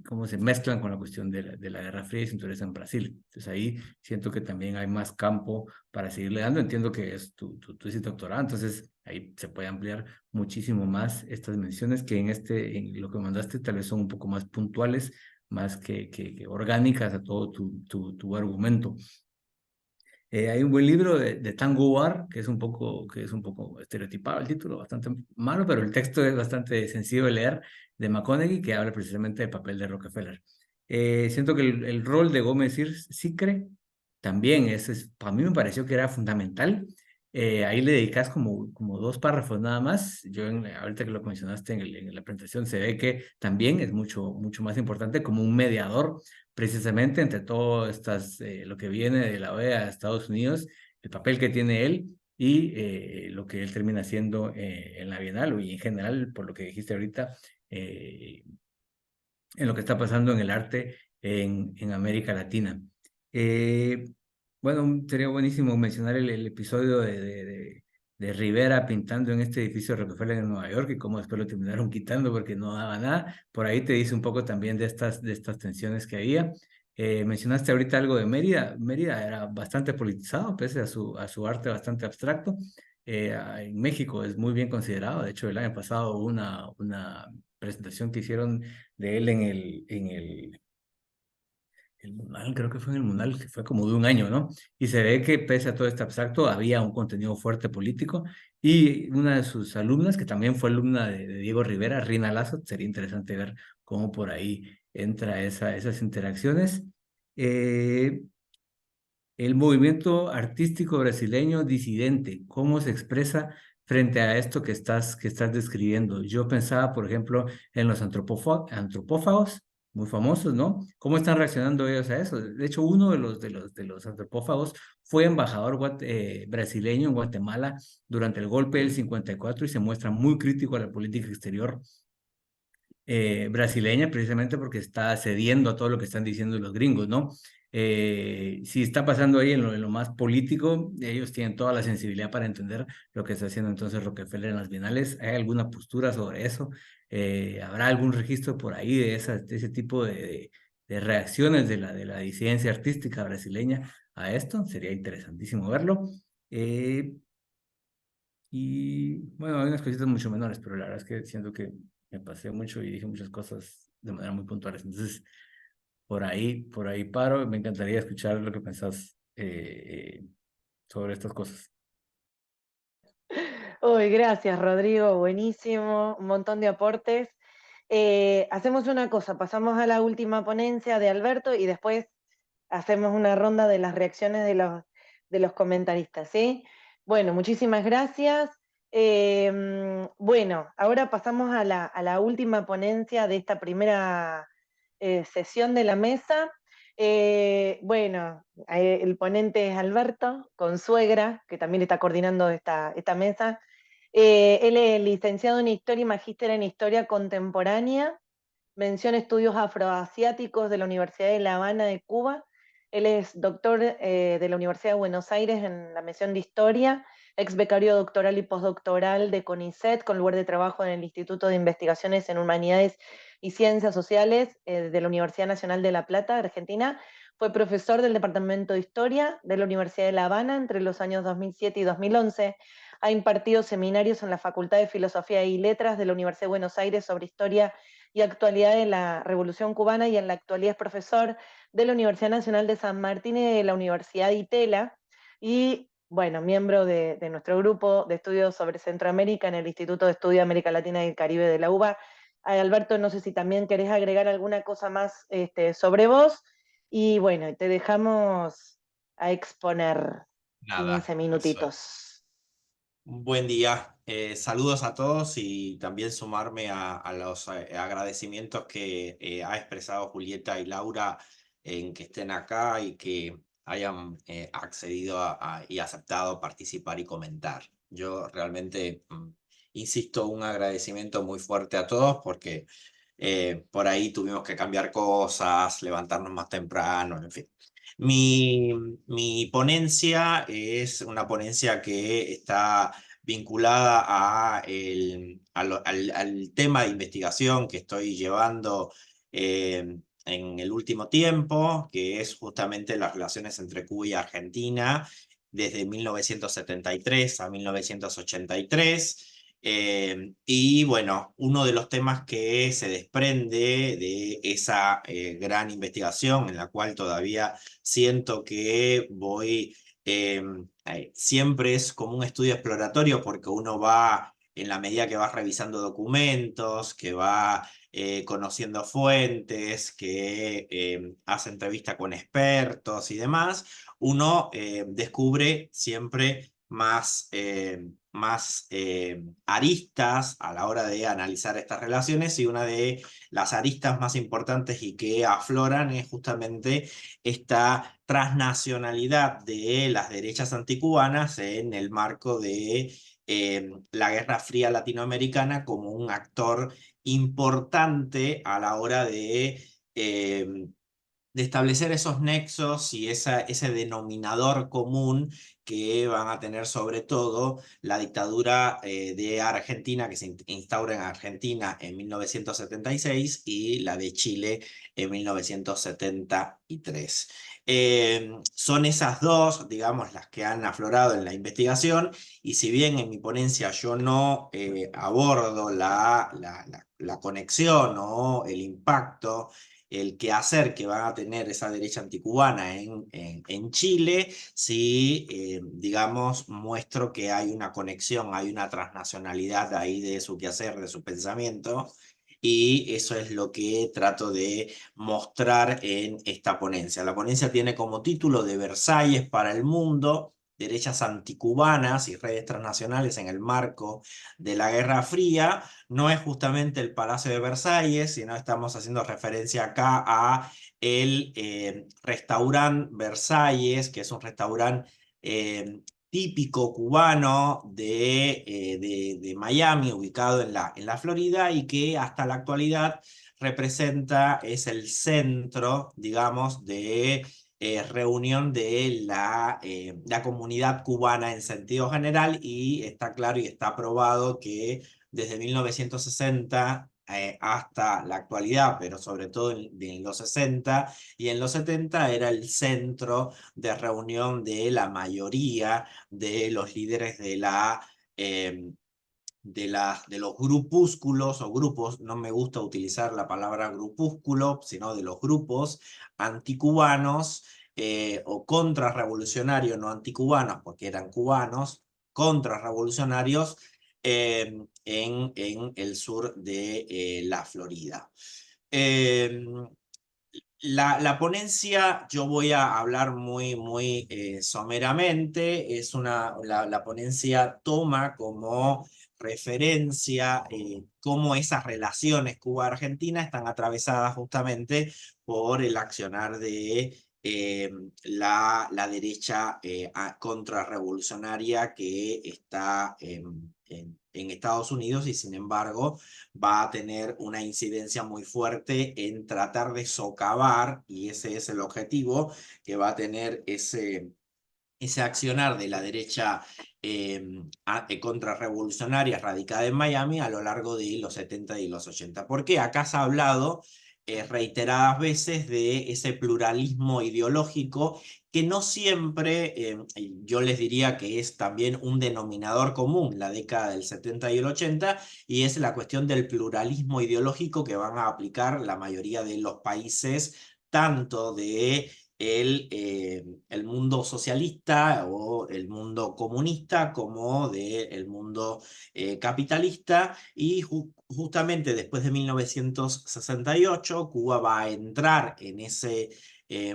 cómo se mezclan con la cuestión de la Guerra Fría y su interés en Brasil. Entonces, ahí siento que también hay más campo para seguirle dando. Entiendo que es tu tesis doctorado, entonces ahí se puede ampliar muchísimo más estas menciones que en lo que mandaste tal vez son un poco más puntuales, más que orgánicas a todo tu argumento. Hay un buen libro de Tango War, que es un poco estereotipado el título, bastante malo, pero el texto es bastante sencillo de leer, de McConaughey, que habla precisamente del papel de Rockefeller. Siento que el rol de Gómez Sicre también para mí me pareció que era fundamental. Ahí le dedicas como 2 párrafos nada más. Ahorita que lo mencionaste en la presentación, se ve que también es mucho más importante como un mediador precisamente entre todo lo que viene de la OEA a Estados Unidos, el papel que tiene él y lo que él termina haciendo en la Bienal y en general, por lo que dijiste ahorita, en lo que está pasando en el arte en América Latina. Bueno, sería buenísimo mencionar el episodio de Rivera pintando en este edificio Rockefeller en Nueva York y cómo después lo terminaron quitando porque no daba nada. Por ahí te dice un poco también de estas tensiones que había. Mencionaste ahorita algo de Mérida. Mérida era bastante politizado, pese a su arte bastante abstracto. En México es muy bien considerado. De hecho, el año pasado hubo una presentación que hicieron de él el Munal, creo que fue en el Munal, que fue como de un año, ¿no? Y se ve que pese a todo este abstracto había un contenido fuerte político y una de sus alumnas, que también fue alumna de Diego Rivera, Rina Lazo, sería interesante ver cómo por ahí entra esas interacciones. El movimiento artístico brasileño disidente, ¿cómo se expresa frente a esto que estás describiendo? Yo pensaba, por ejemplo, en los antropófagos, muy famosos, ¿no? ¿Cómo están reaccionando ellos a eso? De hecho, uno de los antropófagos fue embajador brasileño en Guatemala durante el golpe del 54 y se muestra muy crítico a la política exterior brasileña, precisamente porque está cediendo a todo lo que están diciendo los gringos, ¿no? Si está pasando ahí en lo más político, ellos tienen toda la sensibilidad para entender lo que está haciendo entonces Rockefeller en las bienales. ¿Hay alguna postura sobre eso? ¿Habrá algún registro por ahí de ese tipo de reacciones de la disidencia artística brasileña a esto? Sería interesantísimo verlo. Y bueno, hay unas cositas mucho menores, pero la verdad es que siento que me pasé mucho y dije muchas cosas de manera muy puntuales. Entonces, por ahí paro. Me encantaría escuchar lo que pensás sobre estas cosas. Uy, gracias, Rodrigo, buenísimo, un montón de aportes. Hacemos una cosa, pasamos a la última ponencia de Alberto y después hacemos una ronda de las reacciones de los comentaristas, ¿sí? Bueno, muchísimas gracias. Bueno, ahora pasamos a la última ponencia de esta primera sesión de la mesa. Bueno, el ponente es Alberto Consuegra, que también está coordinando esta mesa. Él es licenciado en Historia y magíster en Historia Contemporánea, mención Estudios Afroasiáticos de la Universidad de La Habana de Cuba. Él es doctor de la Universidad de Buenos Aires en la mención de Historia, ex becario doctoral y postdoctoral de CONICET, con lugar de trabajo en el Instituto de Investigaciones en Humanidades y Ciencias Sociales de la Universidad Nacional de La Plata, Argentina. Fue profesor del Departamento de Historia de la Universidad de La Habana entre los años 2007 y 2011. Ha impartido seminarios en la Facultad de Filosofía y Letras de la Universidad de Buenos Aires sobre historia y actualidad de la Revolución Cubana, y en la actualidad es profesor de la Universidad Nacional de San Martín y de la Universidad Itela, y bueno, miembro de nuestro grupo de estudios sobre Centroamérica en el Instituto de Estudio de América Latina y el Caribe de la UBA. Alberto, no sé si también querés agregar alguna cosa más sobre vos, y bueno, te dejamos a exponer Nada, 15 eso. minutitos. Buen día, saludos a todos y también sumarme a los agradecimientos que ha expresado Julieta y Laura en que estén acá y que hayan accedido y aceptado participar y comentar. Yo realmente, insisto, un agradecimiento muy fuerte a todos porque por ahí tuvimos que cambiar cosas, levantarnos más temprano, en fin. Mi ponencia es una ponencia que está vinculada al tema de investigación que estoy llevando en el último tiempo, que es justamente las relaciones entre Cuba y Argentina desde 1973 a 1983. Y bueno, uno de los temas que se desprende de esa gran investigación, en la cual todavía siento que voy, siempre es como un estudio exploratorio, porque uno va, en la medida que va revisando documentos, que va conociendo fuentes, que hace entrevista con expertos y demás, uno descubre siempre más aristas a la hora de analizar estas relaciones, y una de las aristas más importantes y que afloran es justamente esta transnacionalidad de las derechas anticubanas en el marco de la Guerra Fría latinoamericana como un actor importante a la hora de establecer esos nexos y ese denominador común que van a tener sobre todo la dictadura de Argentina, que se instaura en Argentina en 1976, y la de Chile en 1973. Son esas dos, digamos, las que han aflorado en la investigación, y si bien en mi ponencia yo no abordo la conexión o el impacto, el quehacer que van a tener esa derecha anticubana en Chile, sí, digamos, muestro que hay una conexión, hay una transnacionalidad ahí de su quehacer, de su pensamiento, y eso es lo que trato de mostrar en esta ponencia. La ponencia tiene como título De Versalles para el Mundo: derechas anticubanas y redes transnacionales en el marco de la Guerra Fría. No es justamente el Palacio de Versalles, sino estamos haciendo referencia acá a el restaurante Versalles, que es un restaurante típico cubano de Miami, ubicado en la Florida, y que hasta la actualidad es el centro, digamos, de reunión de la comunidad cubana en sentido general, y está claro y está probado que desde 1960 hasta la actualidad, pero sobre todo en los 60 y en los 70, era el centro de reunión de la mayoría de los líderes de los grupúsculos o grupos. No me gusta utilizar la palabra grupúsculo, sino de los grupos anticubanos o contrarrevolucionarios, no anticubanos porque eran cubanos, contrarrevolucionarios en el sur de la Florida. La ponencia, yo voy a hablar muy someramente. La ponencia toma como referencia cómo esas relaciones Cuba-Argentina están atravesadas justamente por el accionar de la derecha contrarrevolucionaria que está en Estados Unidos y sin embargo va a tener una incidencia muy fuerte en tratar de socavar, y ese es el objetivo que va a tener ese accionar de la derecha contrarrevolucionaria radicada en Miami a lo largo de los 70 y los 80. Porque acá se ha hablado reiteradas veces de ese pluralismo ideológico que no siempre, yo les diría que es también un denominador común la década del 70 y el 80, y es la cuestión del pluralismo ideológico que van a aplicar la mayoría de los países, tanto de el mundo socialista o el mundo comunista como del mundo capitalista, y justamente después de 1968 Cuba va a entrar en ese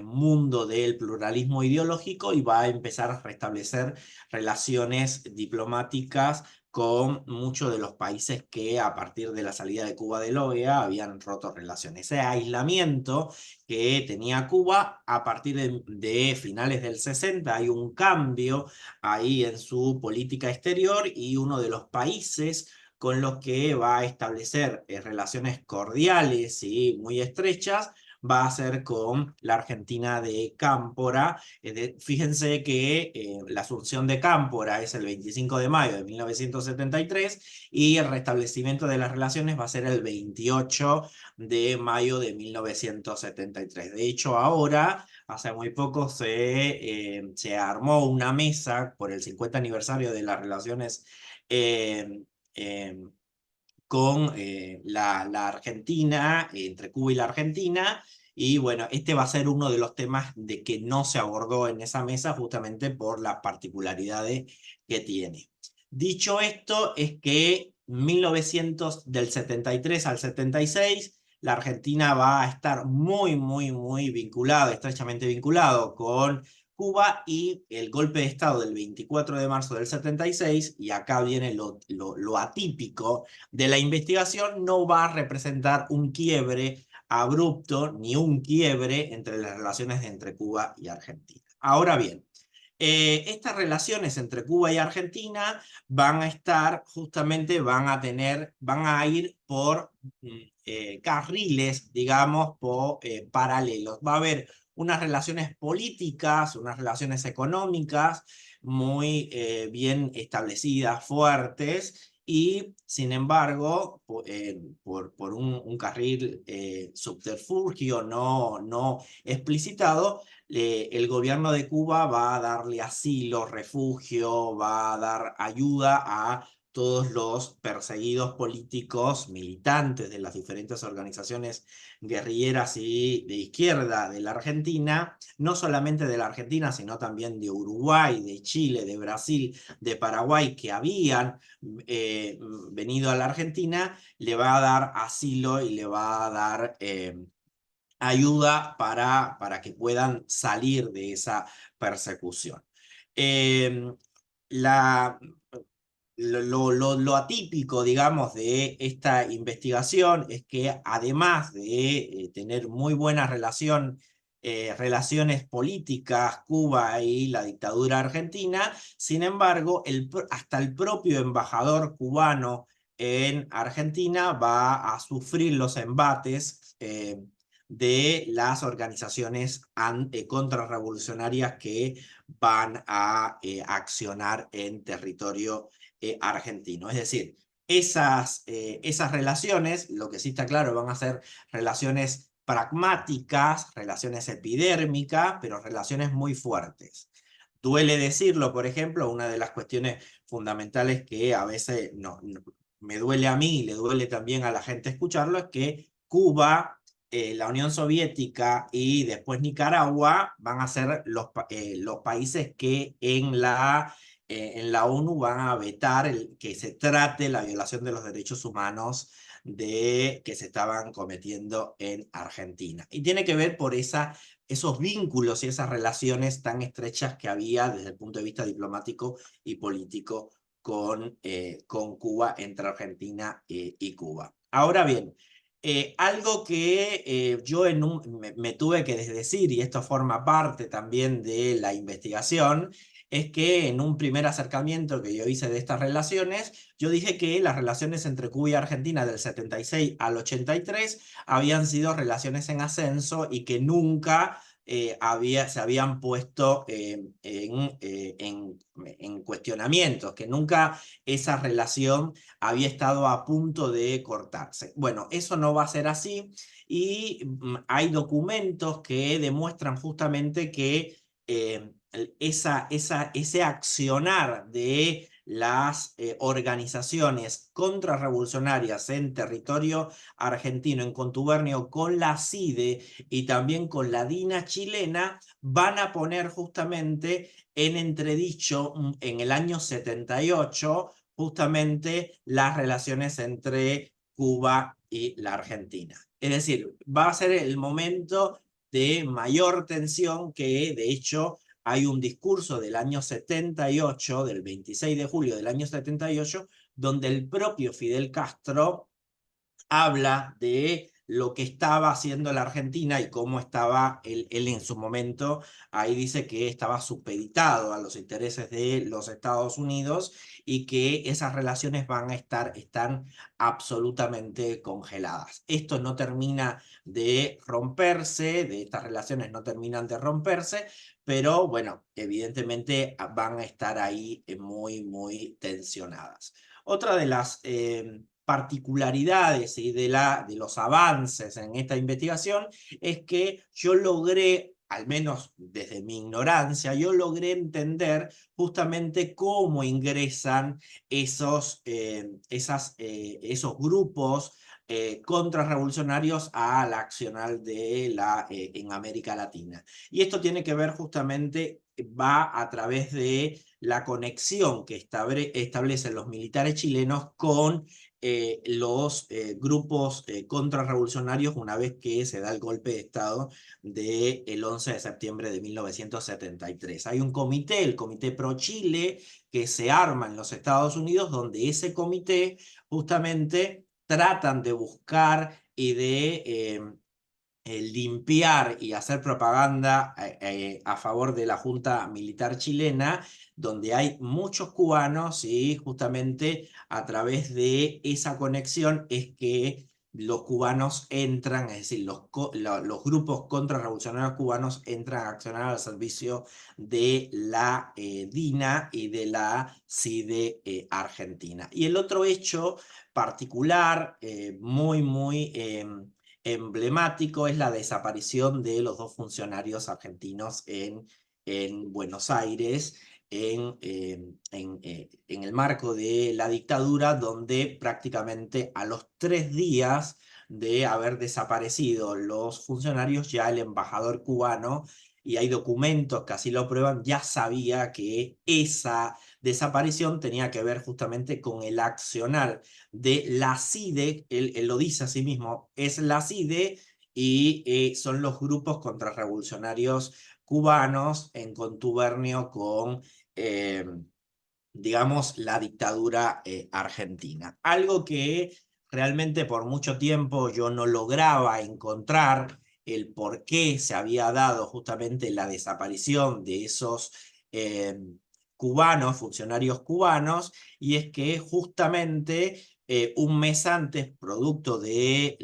mundo del pluralismo ideológico y va a empezar a restablecer relaciones diplomáticas con muchos de los países que a partir de la salida de Cuba de la OEA habían roto relaciones. Ese aislamiento que tenía Cuba a partir de finales del 60, hay un cambio ahí en su política exterior, y uno de los países con los que va a establecer relaciones cordiales y muy estrechas va a ser con la Argentina de Cámpora. Fíjense que la asunción de Cámpora es el 25 de mayo de 1973 y el restablecimiento de las relaciones va a ser el 28 de mayo de 1973. De hecho, ahora, hace muy poco, se armó una mesa por el 50 aniversario de las relaciones con la Argentina, entre Cuba y la Argentina, y bueno, este va a ser uno de los temas de que no se abordó en esa mesa justamente por las particularidades que tiene. Dicho esto, es que del 73 al 76, la Argentina va a estar muy vinculado, estrechamente vinculado con Cuba, y el golpe de Estado del 24 de marzo del 76, y acá viene lo atípico de la investigación, no va a representar un quiebre abrupto ni un quiebre entre las relaciones entre Cuba y Argentina. Ahora bien, estas relaciones entre Cuba y Argentina van a estar justamente, van a ir por carriles, digamos, paralelos. Va a haber unas relaciones políticas, unas relaciones económicas muy bien establecidas, fuertes, y sin embargo, por un carril subterfugio no explicitado, el gobierno de Cuba va a darle asilo, refugio, va a dar ayuda a todos los perseguidos políticos, militantes de las diferentes organizaciones guerrilleras y de izquierda de la Argentina, no solamente de la Argentina, sino también de Uruguay, de Chile, de Brasil, de Paraguay, que habían venido a la Argentina. Le va a dar asilo y le va a dar ayuda para que puedan salir de esa persecución. Lo atípico, digamos, de esta investigación es que además de tener muy buena relaciones políticas Cuba y la dictadura argentina, sin embargo, hasta el propio embajador cubano en Argentina va a sufrir los embates de las organizaciones contrarrevolucionarias que van a accionar en territorio argentino. Es decir, esas relaciones, lo que sí está claro, van a ser relaciones pragmáticas, relaciones epidérmicas, pero relaciones muy fuertes. Duele decirlo, por ejemplo, una de las cuestiones fundamentales que a veces me duele a mí y le duele también a la gente escucharlo, es que Cuba, la Unión Soviética y después Nicaragua van a ser los países que en la ONU van a vetar que se trate la violación de los derechos humanos que se estaban cometiendo en Argentina. Y tiene que ver por esos vínculos y esas relaciones tan estrechas que había desde el punto de vista diplomático y político con Cuba, entre Argentina y Cuba. Ahora bien, algo que yo me tuve que desdecir, y esto forma parte también de la investigación, es que en un primer acercamiento que yo hice de estas relaciones, yo dije que las relaciones entre Cuba y Argentina del 76 al 83 habían sido relaciones en ascenso y que nunca se habían puesto en cuestionamientos, que nunca esa relación había estado a punto de cortarse. Bueno, eso no va a ser así y hay documentos que demuestran justamente que ese accionar de las organizaciones contrarrevolucionarias en territorio argentino en contubernio con la CIDE y también con la DINA chilena van a poner justamente en entredicho en el año 78 justamente las relaciones entre Cuba y la Argentina. Es decir, va a ser el momento de mayor tensión que de hecho hay un discurso del año 78, del 26 de julio del año 78, donde el propio Fidel Castro habla de lo que estaba haciendo la Argentina y cómo estaba él en su momento, ahí dice que estaba supeditado a los intereses de los Estados Unidos y que esas relaciones están absolutamente congeladas. Esto no termina de romperse, de estas relaciones no terminan de romperse, pero bueno, evidentemente van a estar ahí muy, muy tensionadas. Otra de las particularidades y de los avances en esta investigación es que yo logré, al menos desde mi ignorancia, yo logré entender justamente cómo ingresan esos grupos contrarrevolucionarios al accionar en América Latina. Y esto tiene que ver justamente, va a través de la conexión que establecen los militares chilenos con los grupos contrarrevolucionarios una vez que se da el golpe de Estado del 11 de septiembre de 1973. Hay un comité, el Comité Pro Chile, que se arma en los Estados Unidos, donde ese comité justamente tratan de buscar y de limpiar y hacer propaganda a favor de la Junta Militar chilena, donde hay muchos cubanos y justamente a través de esa conexión es que los cubanos entran, es decir, los grupos contrarrevolucionarios cubanos entran a accionar al servicio de la DINA y de la CIDE argentina. Y el otro hecho particular, muy emblemático, es la desaparición de los dos funcionarios argentinos en Buenos Aires, en el marco de la dictadura, donde prácticamente a los 3 días de haber desaparecido los funcionarios, ya el embajador cubano, y hay documentos que así lo prueban, ya sabía que esa desaparición tenía que ver justamente con el accionar de la CIDE, él lo dice a sí mismo, es la CIDE y son los grupos contrarrevolucionarios cubanos en contubernio con, digamos, la dictadura argentina. Algo que realmente por mucho tiempo yo no lograba encontrar el por qué se había dado justamente la desaparición de esos cubanos, funcionarios cubanos, y es que justamente un mes antes, producto de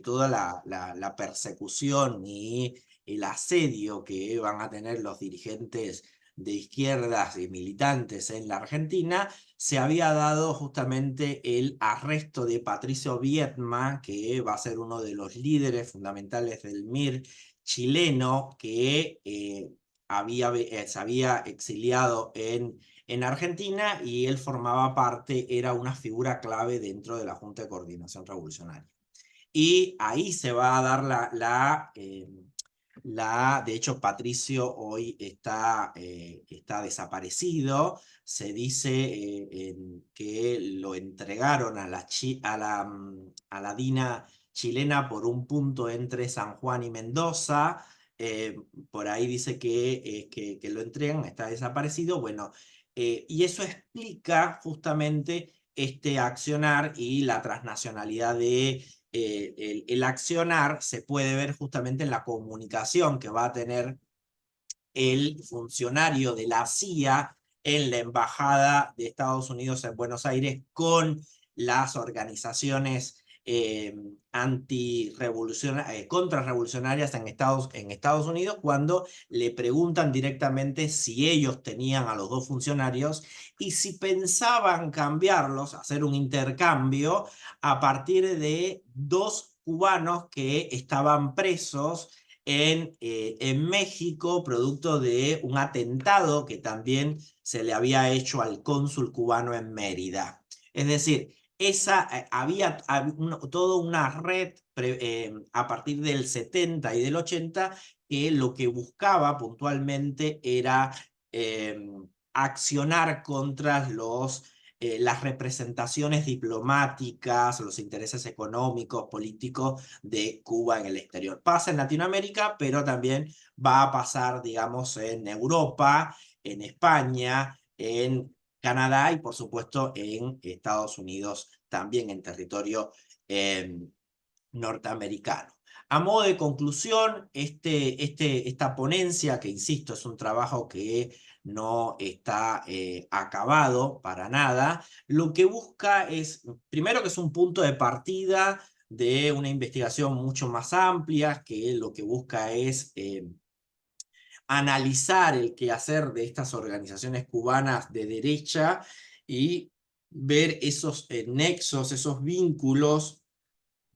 toda la persecución y el asedio que van a tener los dirigentes de izquierdas y militantes en la Argentina, se había dado justamente el arresto de Patricio Viedma, que va a ser uno de los líderes fundamentales del MIR chileno, que se había exiliado en Argentina y él formaba parte, era una figura clave dentro de la Junta de Coordinación Revolucionaria. Y ahí se va a dar de hecho, Patricio hoy está desaparecido. Se dice que lo entregaron a la DINA chilena por un punto entre San Juan y Mendoza. Por ahí dice que lo entregan, está desaparecido. Bueno, y eso explica justamente este accionar y la transnacionalidad de el accionar se puede ver justamente en la comunicación que va a tener el funcionario de la CIA en la Embajada de Estados Unidos en Buenos Aires con las organizaciones contrarrevolucionarias en Estados Unidos, cuando le preguntan directamente si ellos tenían a los dos funcionarios y si pensaban cambiarlos, hacer un intercambio a partir de dos cubanos que estaban presos en México, producto de un atentado que también se le había hecho al cónsul cubano en Mérida. Es decir, había toda una red a partir del 70 y del 80 que lo que buscaba puntualmente era accionar contra las representaciones diplomáticas, los intereses económicos, políticos de Cuba en el exterior. Pasa en Latinoamérica, pero también va a pasar, digamos, en Europa, en España, en Canadá y por supuesto en Estados Unidos, también en territorio norteamericano. A modo de conclusión, esta ponencia, que insisto, es un trabajo que no está acabado para nada, lo que busca es, primero, que es un punto de partida de una investigación mucho más amplia, que lo que busca es analizar el quehacer de estas organizaciones cubanas de derecha y ver esos nexos, esos vínculos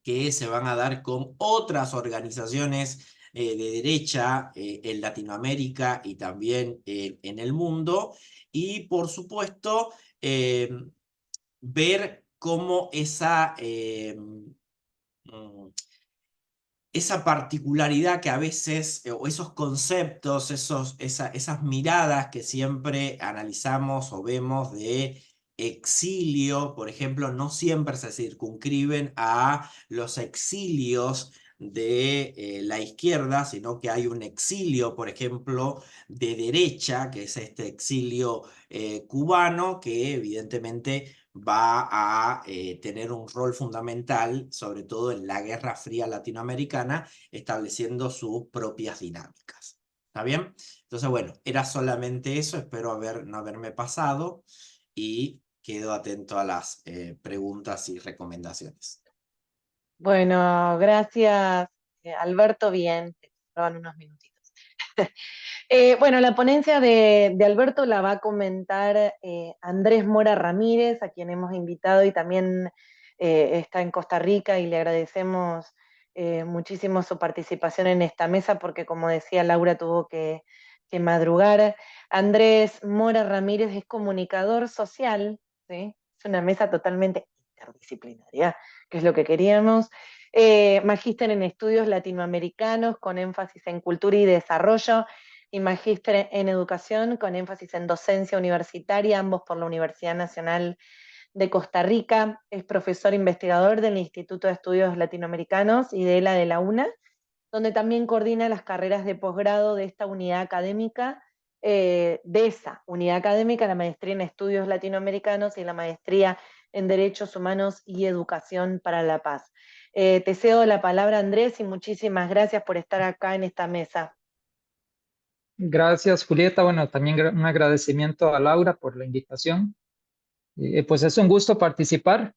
que se van a dar con otras organizaciones de derecha en Latinoamérica y también en el mundo, y por supuesto ver cómo esa particularidad que a veces, o esos conceptos, esas miradas que siempre analizamos o vemos de exilio, por ejemplo, no siempre se circunscriben a los exilios de la izquierda, sino que hay un exilio, por ejemplo, de derecha, que es este exilio cubano, que evidentemente va a tener un rol fundamental, sobre todo en la Guerra Fría latinoamericana, estableciendo sus propias dinámicas. ¿Está bien? Entonces, bueno, era solamente eso, espero no haberme pasado y quedo atento a las preguntas y recomendaciones. Bueno, gracias, Alberto, bien, te roban unos minutitos. Bueno, la ponencia de Alberto la va a comentar Andrés Mora Ramírez, a quien hemos invitado y también está en Costa Rica, y le agradecemos muchísimo su participación en esta mesa, porque como decía Laura, tuvo que madrugar. Andrés Mora Ramírez es comunicador social, ¿sí? Es una mesa totalmente interdisciplinaria, que es lo que queríamos. Magíster en estudios latinoamericanos con énfasis en cultura y desarrollo, y magíster en educación con énfasis en docencia universitaria, ambos por la Universidad Nacional de Costa Rica. Es profesor investigador del Instituto de Estudios Latinoamericanos y de la UNA, donde también coordina las carreras de posgrado de esta unidad académica, la maestría en estudios latinoamericanos y la maestría en derechos humanos y educación para la paz. Te cedo la palabra, Andrés, y muchísimas gracias por estar acá en esta mesa. Gracias, Julieta. Bueno, también un agradecimiento a Laura por la invitación. Pues es un gusto participar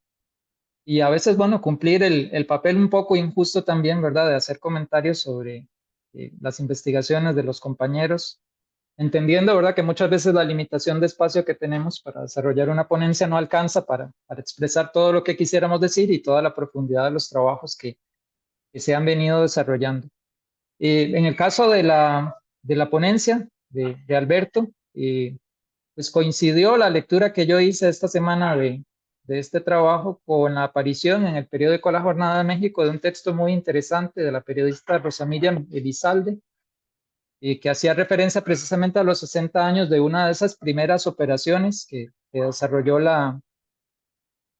y a veces, bueno, cumplir el papel un poco injusto también, ¿verdad?, de hacer comentarios sobre las investigaciones de los compañeros, entendiendo, ¿verdad?, que muchas veces la limitación de espacio que tenemos para desarrollar una ponencia no alcanza para expresar todo lo que quisiéramos decir y toda la profundidad de los trabajos que se han venido desarrollando. En el caso de la ponencia de Alberto, pues coincidió la lectura que yo hice esta semana de este trabajo con la aparición en el periódico La Jornada de México de un texto muy interesante de la periodista Rosa Miriam Elizalde, que hacía referencia precisamente a los 60 años de una de esas primeras operaciones que desarrolló la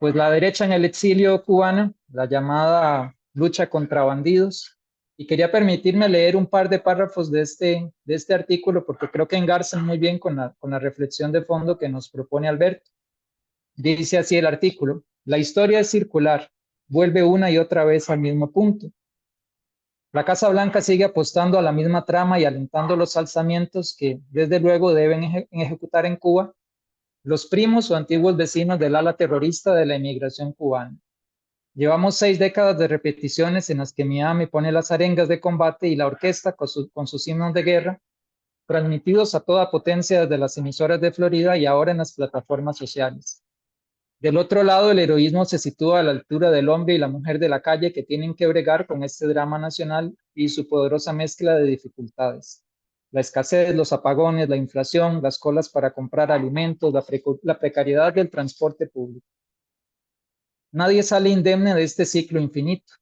derecha en el exilio cubana, la llamada lucha contra bandidos. Y quería permitirme leer un par de párrafos de este artículo, porque creo que engarzan muy bien con la reflexión de fondo que nos propone Alberto. Dice así el artículo: la historia es circular, vuelve una y otra vez al mismo punto. La Casa Blanca sigue apostando a la misma trama y alentando los alzamientos que desde luego deben ejecutar en Cuba los primos o antiguos vecinos del ala terrorista de la inmigración cubana. Llevamos 6 décadas de repeticiones en las que Miami pone las arengas de combate y la orquesta con sus himnos de guerra, transmitidos a toda potencia desde las emisoras de Florida y ahora en las plataformas sociales. Del otro lado, el heroísmo se sitúa a la altura del hombre y la mujer de la calle que tienen que bregar con este drama nacional y su poderosa mezcla de dificultades. La escasez, los apagones, la inflación, las colas para comprar alimentos, la precariedad del transporte público. Nadie sale indemne de este ciclo infinito.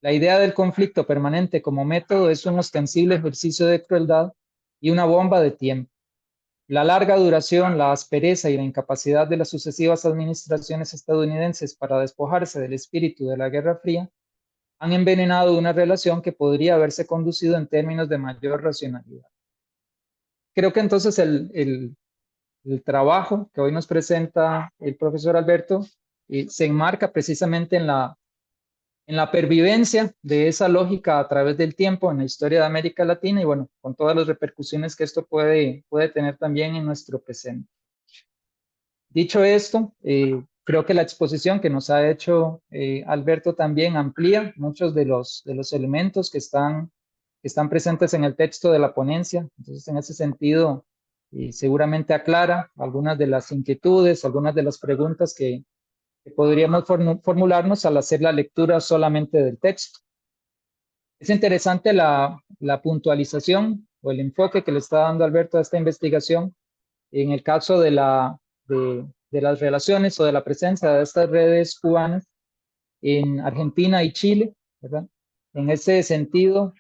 La idea del conflicto permanente como método es un ostensible ejercicio de crueldad y una bomba de tiempo. La larga duración, la aspereza y la incapacidad de las sucesivas administraciones estadounidenses para despojarse del espíritu de la Guerra Fría han envenenado una relación que podría haberse conducido en términos de mayor racionalidad. Creo que entonces el trabajo que hoy nos presenta el profesor Alberto se enmarca precisamente en la pervivencia de esa lógica a través del tiempo en la historia de América Latina y bueno, con todas las repercusiones que esto puede tener también en nuestro presente. Dicho esto, creo que la exposición que nos ha hecho Alberto también amplía muchos de los elementos que están presentes en el texto de la ponencia. Entonces, en ese sentido, seguramente aclara algunas de las inquietudes, algunas de las preguntas que podríamos formularnos al hacer la lectura solamente del texto. Es interesante la puntualización o el enfoque que le está dando Alberto a esta investigación en el caso de las relaciones o de la presencia de estas redes cubanas en Argentina y Chile, ¿verdad? En ese sentido,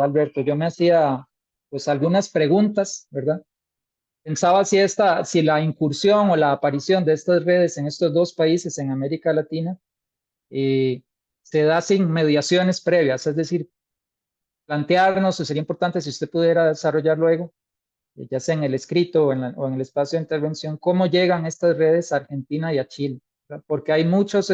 Alberto, yo me hacía pues algunas preguntas, ¿verdad? Pensaba si la incursión o la aparición de estas redes en estos 2 países en América Latina se da sin mediaciones previas, es decir, plantearnos, o sería importante si usted pudiera desarrollar luego, ya sea en el escrito o en el espacio de intervención, cómo llegan estas redes a Argentina y a Chile, ¿verdad? Porque hay muchos,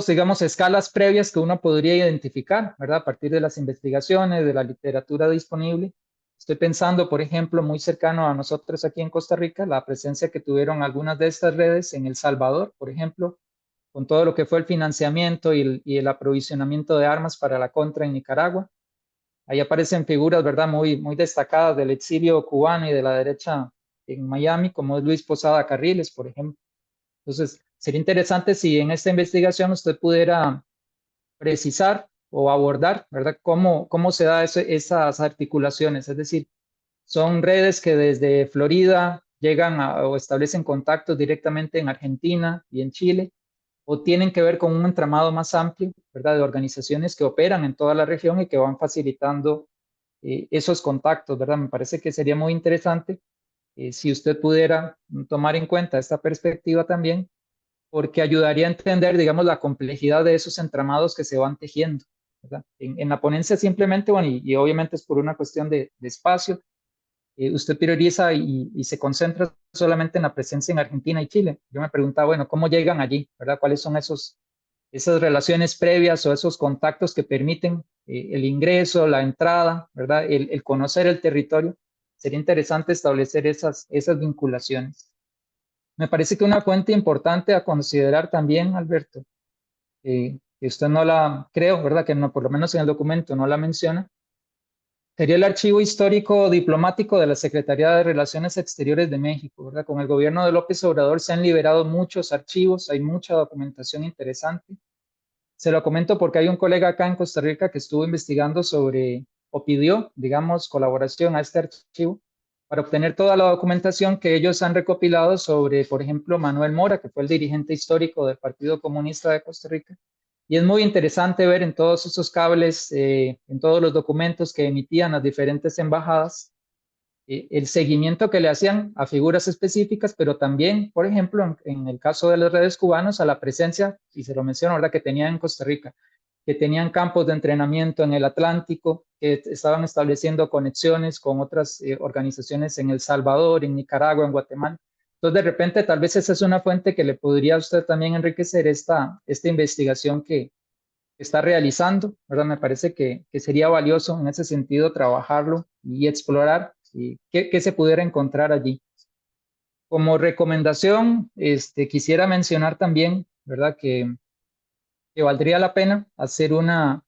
digamos, escalas previas que uno podría identificar, ¿verdad? A partir de las investigaciones, de la literatura disponible. Estoy pensando, por ejemplo, muy cercano a nosotros aquí en Costa Rica, la presencia que tuvieron algunas de estas redes en El Salvador, por ejemplo, con todo lo que fue el financiamiento y el aprovisionamiento de armas para la contra en Nicaragua. Ahí aparecen figuras, ¿verdad?, muy destacadas del exilio cubano y de la derecha en Miami, como es Luis Posada Carriles, por ejemplo. Entonces, sería interesante si en esta investigación usted pudiera precisar o abordar, ¿verdad?, cómo se dan esas articulaciones. Es decir, son redes que desde Florida llegan o establecen contactos directamente en Argentina y en Chile, o tienen que ver con un entramado más amplio, ¿verdad?, de organizaciones que operan en toda la región y que van facilitando esos contactos, ¿verdad? Me parece que sería muy interesante si usted pudiera tomar en cuenta esta perspectiva también, porque ayudaría a entender, digamos, la complejidad de esos entramados que se van tejiendo, ¿verdad? En la ponencia simplemente, bueno, y obviamente es por una cuestión de espacio, usted prioriza y se concentra solamente en la presencia en Argentina y Chile. Yo me preguntaba, bueno, ¿cómo llegan allí? ¿Verdad? ¿Cuáles son esas relaciones previas o esos contactos que permiten el ingreso, la entrada, ¿verdad? El conocer el territorio. Sería interesante establecer esas vinculaciones. Me parece que una fuente importante a considerar también, Alberto, que usted no la, creo, ¿verdad? Que no, por lo menos en el documento no la menciona, sería el Archivo Histórico Diplomático de la Secretaría de Relaciones Exteriores de México, ¿verdad? Con el gobierno de López Obrador se han liberado muchos archivos, hay mucha documentación interesante. Se lo comento porque hay un colega acá en Costa Rica que estuvo investigando sobre, o pidió, digamos, colaboración a este archivo para obtener toda la documentación que ellos han recopilado sobre, por ejemplo, Manuel Mora, que fue el dirigente histórico del Partido Comunista de Costa Rica. Y es muy interesante ver en todos esos cables, en todos los documentos que emitían las diferentes embajadas, el seguimiento que le hacían a figuras específicas, pero también, por ejemplo, en el caso de las redes cubanas, a la presencia, y se lo menciono, ¿verdad?, que tenían en Costa Rica, que tenían campos de entrenamiento en el Atlántico, que estaban estableciendo conexiones con otras organizaciones en El Salvador, en Nicaragua, en Guatemala. Entonces, de repente, tal vez esa es una fuente que le podría a usted también enriquecer esta investigación que está realizando, ¿verdad? Me parece que sería valioso en ese sentido trabajarlo y explorar qué se pudiera encontrar allí. Como recomendación, quisiera mencionar también, ¿verdad? Que valdría la pena hacer una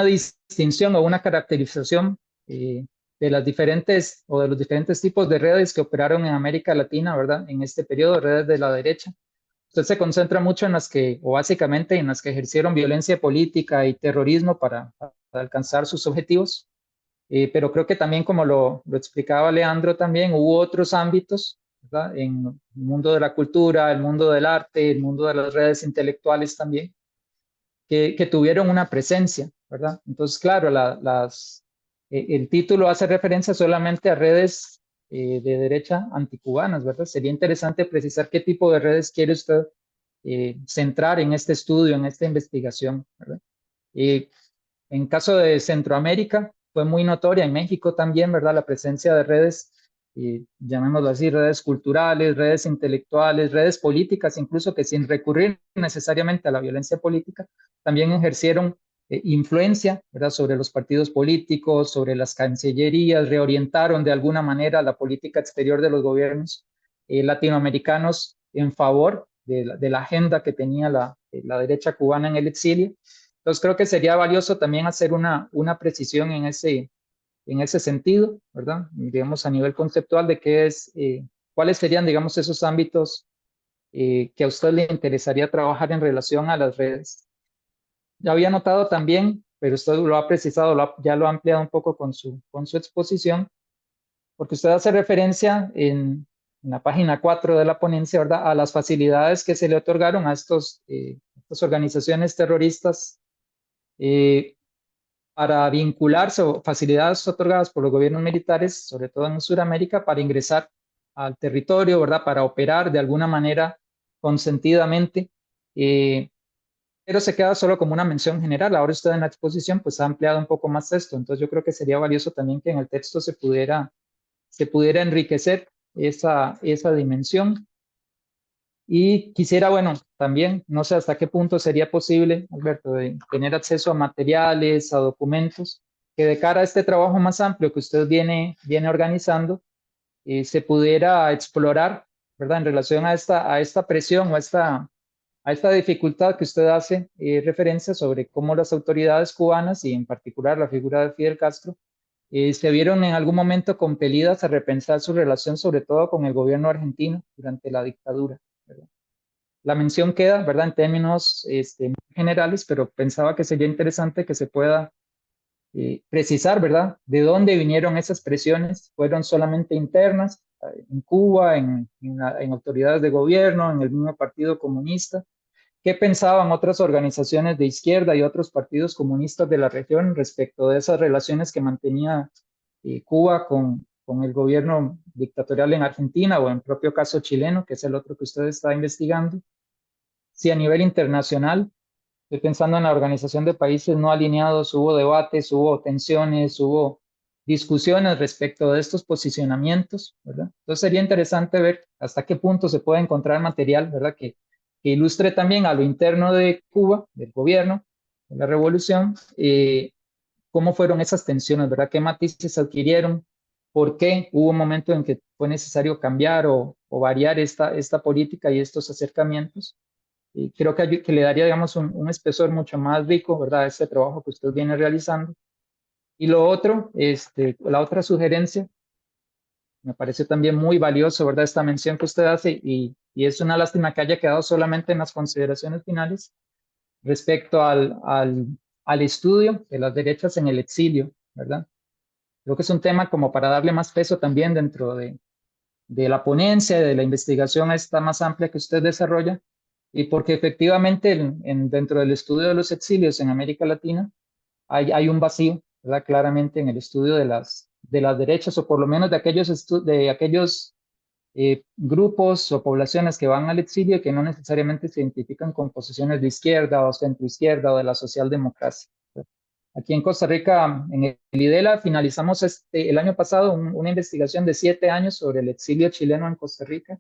distinción o una caracterización de las diferentes o de los diferentes tipos de redes que operaron en América Latina, ¿verdad? En este periodo, redes de la derecha. Usted se concentra mucho en las que, o básicamente en las que ejercieron violencia política y terrorismo para alcanzar sus objetivos, pero creo que también, como lo explicaba Leandro también, hubo otros ámbitos, ¿verdad? En el mundo de la cultura, el mundo del arte, el mundo de las redes intelectuales también, que tuvieron una presencia, ¿verdad? Entonces, claro, el título hace referencia solamente a redes de derecha anticubanas, ¿verdad? Sería interesante precisar qué tipo de redes quiere usted centrar en este estudio, en esta investigación, ¿verdad? En caso de Centroamérica, fue muy notoria, en México también, ¿verdad? La presencia de redes, llamémoslo así, redes culturales, redes intelectuales, redes políticas, incluso que sin recurrir necesariamente a la violencia política, también ejercieron influencia, ¿verdad? Sobre los partidos políticos, sobre las cancillerías, reorientaron de alguna manera la política exterior de los gobiernos latinoamericanos en favor de la agenda que tenía la derecha cubana en el exilio. Entonces creo que sería valioso también hacer una precisión en ese sentido, ¿verdad? Digamos, a nivel conceptual de cuáles serían, digamos, esos ámbitos que a usted le interesaría trabajar en relación a las redes. Ya había notado también, pero usted lo ha precisado, ya lo ha ampliado un poco con su exposición, porque usted hace referencia en la página 4 de la ponencia, ¿verdad?, a las facilidades que se le otorgaron a estas organizaciones terroristas para vincularse, o facilidades otorgadas por los gobiernos militares, sobre todo en Sudamérica, para ingresar al territorio, ¿verdad? Para operar de alguna manera consentidamente, pero se queda solo como una mención general. Ahora usted en la exposición pues ha ampliado un poco más esto, entonces yo creo que sería valioso también que en el texto se pudiera enriquecer esa dimensión. Y quisiera, bueno, también, no sé hasta qué punto sería posible, Alberto, de tener acceso a materiales, a documentos, que de cara a este trabajo más amplio que usted viene organizando, se pudiera explorar, ¿verdad? En relación a esta presión o a esta dificultad que usted hace referencia sobre cómo las autoridades cubanas, y en particular la figura de Fidel Castro, se vieron en algún momento compelidas a repensar su relación, sobre todo con el gobierno argentino durante la dictadura, ¿verdad? La mención queda, ¿verdad?, en términos generales, pero pensaba que sería interesante que se pueda precisar, ¿verdad?, de dónde vinieron esas presiones. ¿Fueron solamente internas en Cuba, en autoridades de gobierno, en el mismo Partido Comunista? ¿Qué pensaban otras organizaciones de izquierda y otros partidos comunistas de la región respecto de esas relaciones que mantenía Cuba con el gobierno dictatorial en Argentina, o en propio caso chileno, que es el otro que usted está investigando? Si a nivel internacional, estoy pensando en la Organización de Países No Alineados, hubo debates, hubo tensiones, hubo discusiones respecto de estos posicionamientos, ¿verdad? Entonces sería interesante ver hasta qué punto se puede encontrar material, ¿verdad?, que ilustre también a lo interno de Cuba, del gobierno, de la revolución, cómo fueron esas tensiones, ¿verdad? ¿Qué matices adquirieron? ¿Por qué hubo un momento en que fue necesario cambiar o variar esta política y estos acercamientos? Y creo que le daría, digamos, un espesor mucho más rico, ¿verdad?, a este trabajo que usted viene realizando. Y lo otro, la otra sugerencia, me parece también muy valioso, ¿verdad?, esta mención que usted hace, y es una lástima que haya quedado solamente en las consideraciones finales respecto al estudio de las derechas en el exilio, ¿verdad? Creo que es un tema como para darle más peso también dentro de la ponencia, de la investigación esta más amplia que usted desarrolla, y porque efectivamente dentro del estudio de los exilios en América Latina hay un vacío, ¿verdad?, claramente en el estudio de las derechas, o por lo menos de aquellos grupos o poblaciones que van al exilio y que no necesariamente se identifican con posiciones de izquierda o centroizquierda o de la socialdemocracia. Aquí en Costa Rica, en el IDELA, finalizamos el año pasado una investigación de 7 años sobre el exilio chileno en Costa Rica,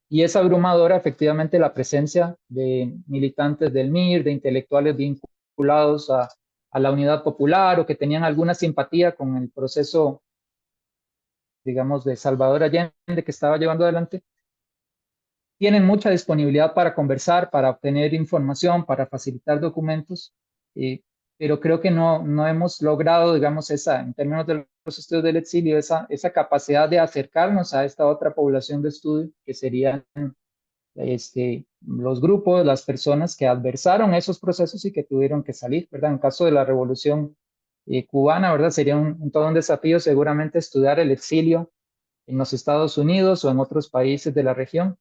y es abrumadora efectivamente la presencia de militantes del MIR, de intelectuales vinculados vinculados a la Unidad Popular o que tenían alguna simpatía con el proceso, digamos, de Salvador Allende que estaba llevando adelante, tienen mucha disponibilidad para conversar, para obtener información, para facilitar documentos, pero creo que no hemos logrado, digamos, en términos de los estudios del exilio, esa capacidad de acercarnos a esta otra población de estudio, que serían los grupos, las personas que adversaron esos procesos y que tuvieron que salir, ¿verdad? En caso de la Revolución cubana, ¿verdad? Sería todo un desafío seguramente estudiar el exilio en los Estados Unidos o en otros países de la región.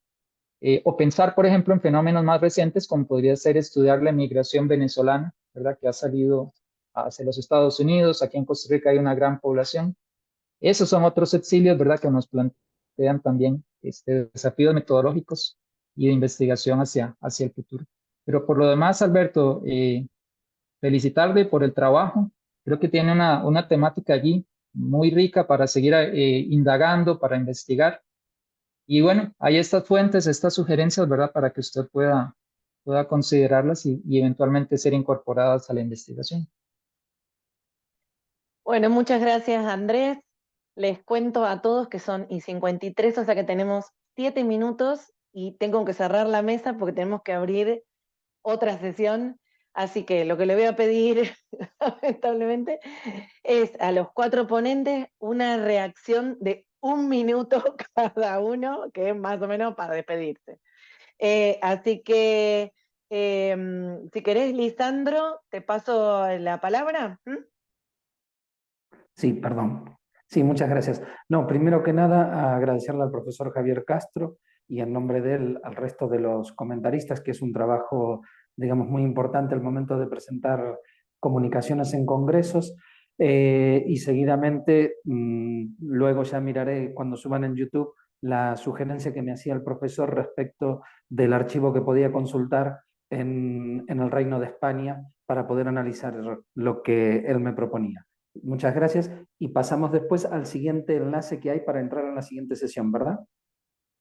O pensar, por ejemplo, en fenómenos más recientes, como podría ser estudiar la migración venezolana, ¿verdad? Que ha salido hacia los Estados Unidos. Aquí en Costa Rica hay una gran población. Esos son otros exilios, ¿verdad? Que nos plantean también desafíos metodológicos y de investigación hacia el futuro. Pero por lo demás, Alberto, felicitarle por el trabajo. Creo que tiene una temática allí muy rica para seguir indagando, para investigar. Y bueno, hay estas fuentes, estas sugerencias, ¿verdad? Para que usted pueda considerarlas y eventualmente ser incorporadas a la investigación. Bueno, muchas gracias, Andrés. Les cuento a todos que son y 53, o sea que tenemos 7 minutos y tengo que cerrar la mesa porque tenemos que abrir otra sesión. Así que lo que le voy a pedir, lamentablemente, es a los 4 ponentes una reacción de 1 minuto cada uno, que es más o menos para despedirse. Así que, si querés, Lisandro, te paso la palabra. Sí, perdón. Sí, muchas gracias. No, primero que nada, agradecerle al profesor Javier Castro y en nombre de él al resto de los comentaristas, que es un trabajo, digamos, muy importante al momento de presentar comunicaciones en congresos. Y seguidamente, luego ya miraré cuando suban en YouTube la sugerencia que me hacía el profesor respecto del archivo que podía consultar en el Reino de España para poder analizar lo que él me proponía. Muchas gracias y pasamos después al siguiente enlace que hay para entrar en la siguiente sesión, ¿verdad?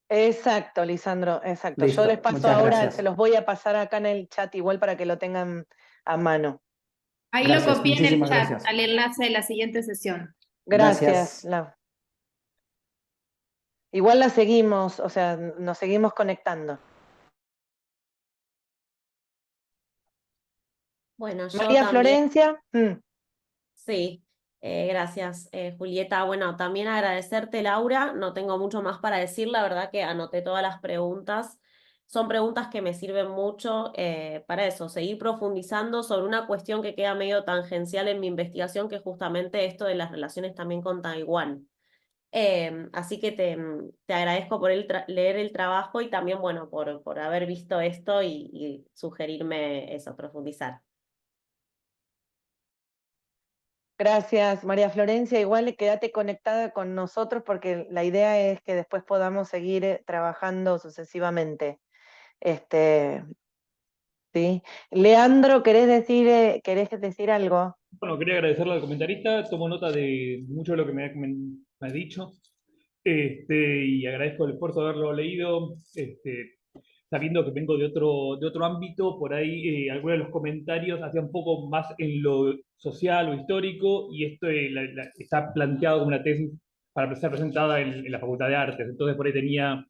Exacto, Lisandro, exacto. Listo, Yo les paso muchas ahora, gracias. se los voy a pasar acá en el chat igual para que lo tengan a mano. Ahí Gracias, lo copié en el muchísimas chat gracias. al enlace de la siguiente sesión. Gracias, Gracias. Lau. Igual la seguimos, o sea, nos seguimos conectando. Bueno, yo María también. Florencia. Sí, gracias, Julieta. Bueno, también agradecerte, Laura. No tengo mucho más para decir, la verdad que anoté todas las preguntas. Son preguntas que me sirven mucho para eso, seguir profundizando sobre una cuestión que queda medio tangencial en mi investigación, que es justamente esto de las relaciones también con Taiwán. Así que te agradezco por leer el trabajo y también, bueno, por haber visto esto y sugerirme eso, profundizar. Gracias, María Florencia. Igual quédate conectada con nosotros porque la idea es que después podamos seguir trabajando sucesivamente. ¿Sí? Leandro, ¿querés decir algo? Bueno, quería agradecerle al comentarista, tomo nota de mucho de lo que me ha dicho, y agradezco el esfuerzo de haberlo leído, sabiendo que vengo de otro ámbito, por ahí algunos de los comentarios hacían un poco más en lo social o histórico, y esto está planteado como una tesis para ser presentada en la Facultad de Artes, entonces por ahí tenía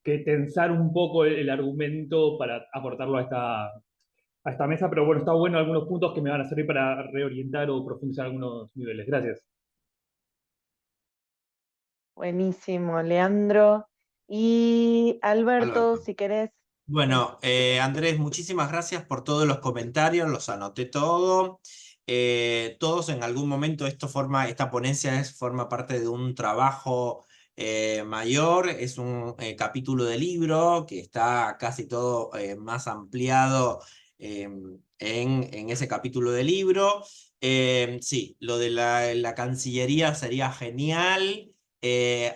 que tensar un poco el argumento para aportarlo a esta mesa, pero bueno, está bueno algunos puntos que me van a servir para reorientar o profundizar algunos niveles. Gracias. Buenísimo, Leandro. Y Alberto, Alberto. si querés. Bueno, Andrés, muchísimas gracias por todos los comentarios, los anoté todo. Todos en algún momento esta ponencia forma parte de un trabajo mayor, es un capítulo de libro que está casi todo más ampliado en ese capítulo de libro. Sí, lo de la Cancillería sería genial.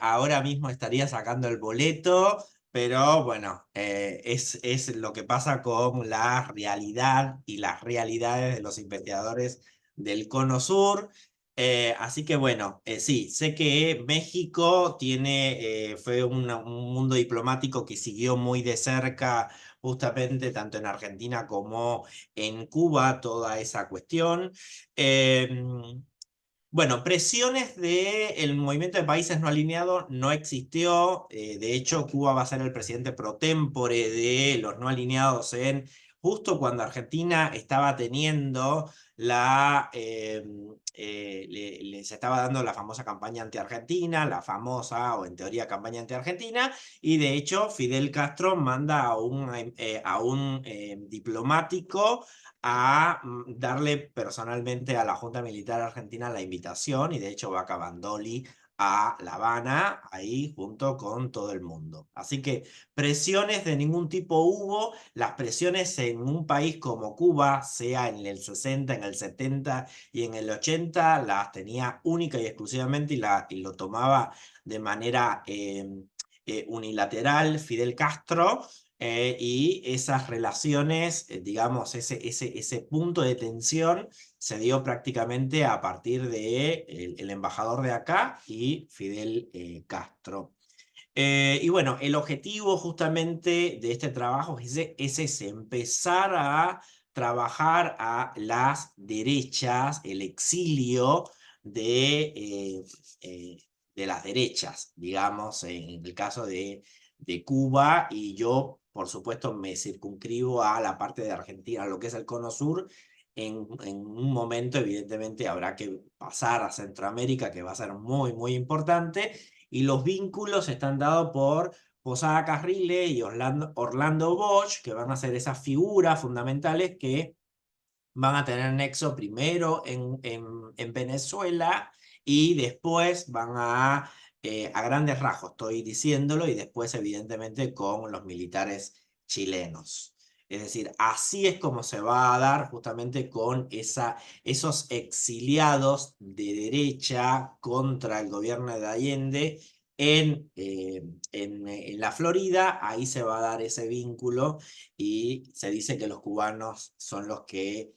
Ahora mismo estaría sacando el boleto. Pero bueno, es lo que pasa con la realidad y las realidades de los investigadores del Cono Sur. Así que bueno, sí, sé que México fue un mundo diplomático que siguió muy de cerca justamente tanto en Argentina como en Cuba toda esa cuestión. Bueno, presiones del movimiento de países no alineados no existió. De hecho, Cuba va a ser el presidente pro tempore de los no alineados justo cuando Argentina estaba teniendo les estaba dando la famosa campaña anti-Argentina, la famosa o en teoría campaña anti-Argentina, y de hecho Fidel Castro manda a un diplomático a darle personalmente a la Junta Militar Argentina la invitación, y de hecho va Cavandoli a La Habana, ahí junto con todo el mundo. Así que presiones de ningún tipo hubo. Las presiones en un país como Cuba, sea en el 60, en el 70 y en el 80, las tenía única y exclusivamente y lo tomaba de manera unilateral Fidel Castro. Y esas relaciones, digamos, ese punto de tensión se dio prácticamente a partir de el embajador de acá y Fidel Castro. Y bueno, el objetivo justamente de este trabajo es ese, empezar a trabajar a las derechas, el exilio de las derechas, digamos, en el caso de Cuba, y yo, por supuesto, me circunscribo a la parte de Argentina, lo que es el Cono Sur. En un momento, evidentemente, habrá que pasar a Centroamérica, que va a ser muy, muy importante, y los vínculos están dados por Posada Carriles y Orlando Bosch, que van a ser esas figuras fundamentales que van a tener nexo primero en Venezuela, y después van a grandes rasgos, estoy diciéndolo, y después evidentemente con los militares chilenos. Es decir, así es como se va a dar justamente con esos exiliados de derecha contra el gobierno de Allende en la Florida. Ahí se va a dar ese vínculo, y se dice que los cubanos son los que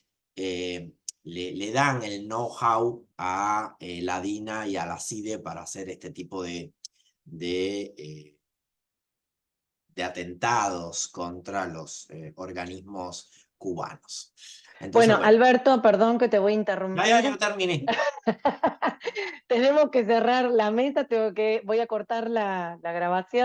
le dan el know-how a la DINA y a la CIDE para hacer este tipo de atentados contra los organismos cubanos. Entonces, Bueno, Alberto, perdón que te voy a interrumpir. ya terminé. Tenemos que cerrar la mesa, voy a cortar la grabación.